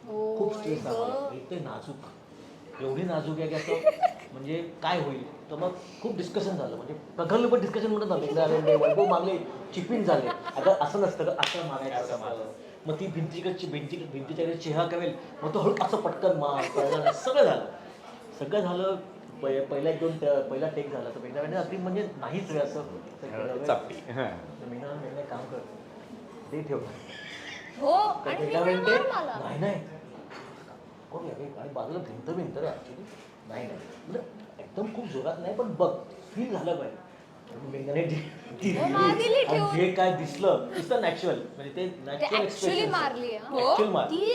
हो, खूप स्ट्रेस आला. एक ते नाजूक, एवढी नाजूक आहे की असं म्हणजे काय होईल. तर मग खूप डिस्कशन झालं, म्हणजे प्रगल्भ डिस्कशन म्हणत झालं. एकदा वैभव मागले चिपिन झाले. आता असं नसतं का असं मागायचं असं. मग ती भिंतीच्या चेहरा करेल, मग तो हळू असं पटकन मार, सगळं झालं. पहिला टेक झाला. तर वेण्या अगदी म्हणजे नाहीच रे असं चापटी. वेण्या काम कर, ते ठेव. हो आणि मी म्हणणार मला नाही कोण आणि बाजूला भिंत रे ऍक्च्युली नाही म्हणजे एकदम खूप जोरात नाही, पण बघ फील झालं दिली ठेवून. पाहिजे. जे काय दिसलं नॅचरल, म्हणजे ते नॅचरल ऍक्च्युली मारली ती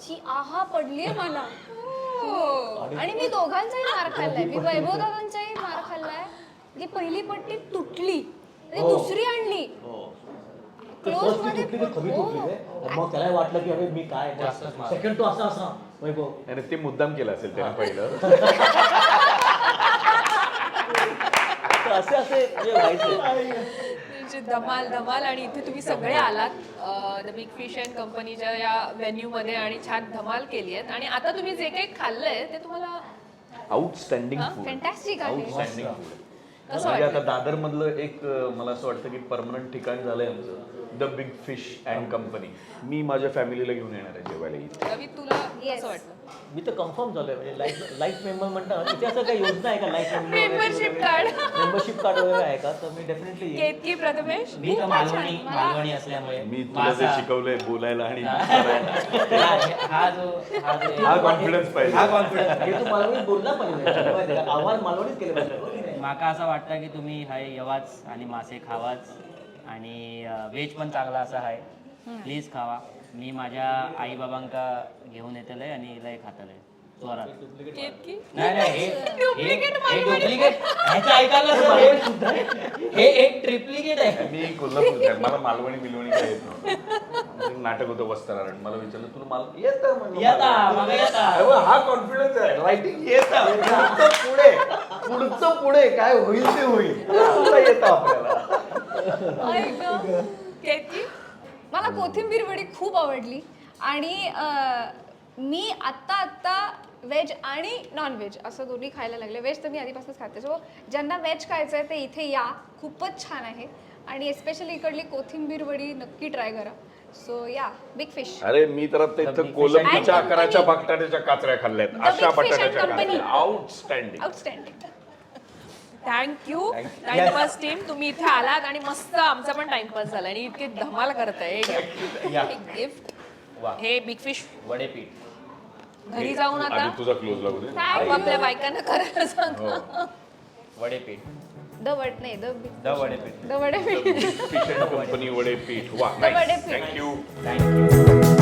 जी आहा पडली मला. आणि मी दोघांचाही मार खाल्लाय. मी वैभव दादांचाही मार खाल्लाय. ती पहिली पट्टी तुटली, दुसरी आणली क्लोज मध्ये. मग त्याला वाटलं की अरे मी काय सेकंड तो असा वैभव आणि ते मुद्दाम केलं असेल त्याने पहिलं. असे म्हणजे व्हायचं. धमाल. आणि इथे तुम्ही सगळे आलात द बिग फिश अँड कंपनीच्या या व्हेन्यू मध्ये आणि छान धमाल केली आहे. आणि आता तुम्ही जे काही खाल्लंय ते तुम्हाला आउटस्टँडिंग फूड. फॅन्टॅस्टिक आहे. Outstanding food. कसं म्हणजे आता वाटलं? दादर मधलं एक मला असं वाटतं की परमनंट ठिकाण झालंय आमचं the big fish and company. मी माझ्या फॅमिलीला घेऊन येणार आहे जेवायला इथे. रवी तुला Yes. कसं वाटलं? मी तर कन्फर्म झालोय. म्हणजे लाईफ मेंबर म्हणतात तिथे असं काही योजना आहे का life Membership card. Membership card वगैरे आहे का? तर मी डेफिनेटली केतकी प्रथमेश मी तर मालवणी असल्यामुळे मी तुला जे माझा- शिकवलंय बोलायला आणि करायला. हा हा कॉन्फिडन्स पाहिजे. हा कॉन्फिडन्स हे तू मालवणीत बोलला पाहिजे. आव्हान मालवणीत केलं पाहिजे. माका असं वाटतं की तुम्ही हाय येवाच आणि मासे खावाच आणि व्हेज पण चांगला असा आहे. प्लीज खावा. मी माझ्या आई बाबांका घेऊन येतलंय आणि लय खातलंय जोरात. केतकी नाही डुप्लिकेट ह्याचं ऐकायला सर, हे एक ट्रिप्लिकेट आहे. मी कोल्हापूरचा आहे. मला मालवणी बिलवणी काय येत नव्हतं. नाटक होतं वस्त्रारण. मला विचारलं तुला माल येतं म्हणलं येता, मला. मग येता. अरे हा कॉन्फिडन्स आहे. रायटिंग येतं. पुढचं पुढे काय होईल ते होईल. तुला येतं आपल्याला. केतकी मला कोथिंबीर वडी खूप आवडली. आणि मी आत्ता व्हेज आणि नॉन व्हेज असं दोन्ही खायला लागले. व्हेज तर मी आधीपासूनच खाते. सो ज्यांना व्हेज खायचं आहे ते इथे या, खूपच छान आहे. आणि एस्पेशली इकडली कोथिंबीर वडी नक्की ट्राय करा. सो या बिग फिश. अरे मी तर आता इथं कोलंबीच्या आकाराच्या बटाट्याच्या काचऱ्या खाल्ल्यात. The अशा Big Fish and बटाट्याच्या Company. काचऱ्या outstanding. Outstanding. Thank you Timepass team. तुम्ही इथे आलात आणि मस्त आमचा पण टाइमपास झाला आणि इतके धमाल करताय. एक गिफ्ट हे बिग फिश वडेपीठ घरी जाऊन आता आधी तुझा क्लोज लागू दे. आपल्या बायकांना करायला सांग. वडेपीठ द वड नाही द वडेपीठ द वडेपीठ. फिश अँड कंपनी वडे पीठ. वा वडे पीठ. थँक्यू. थँक्यू.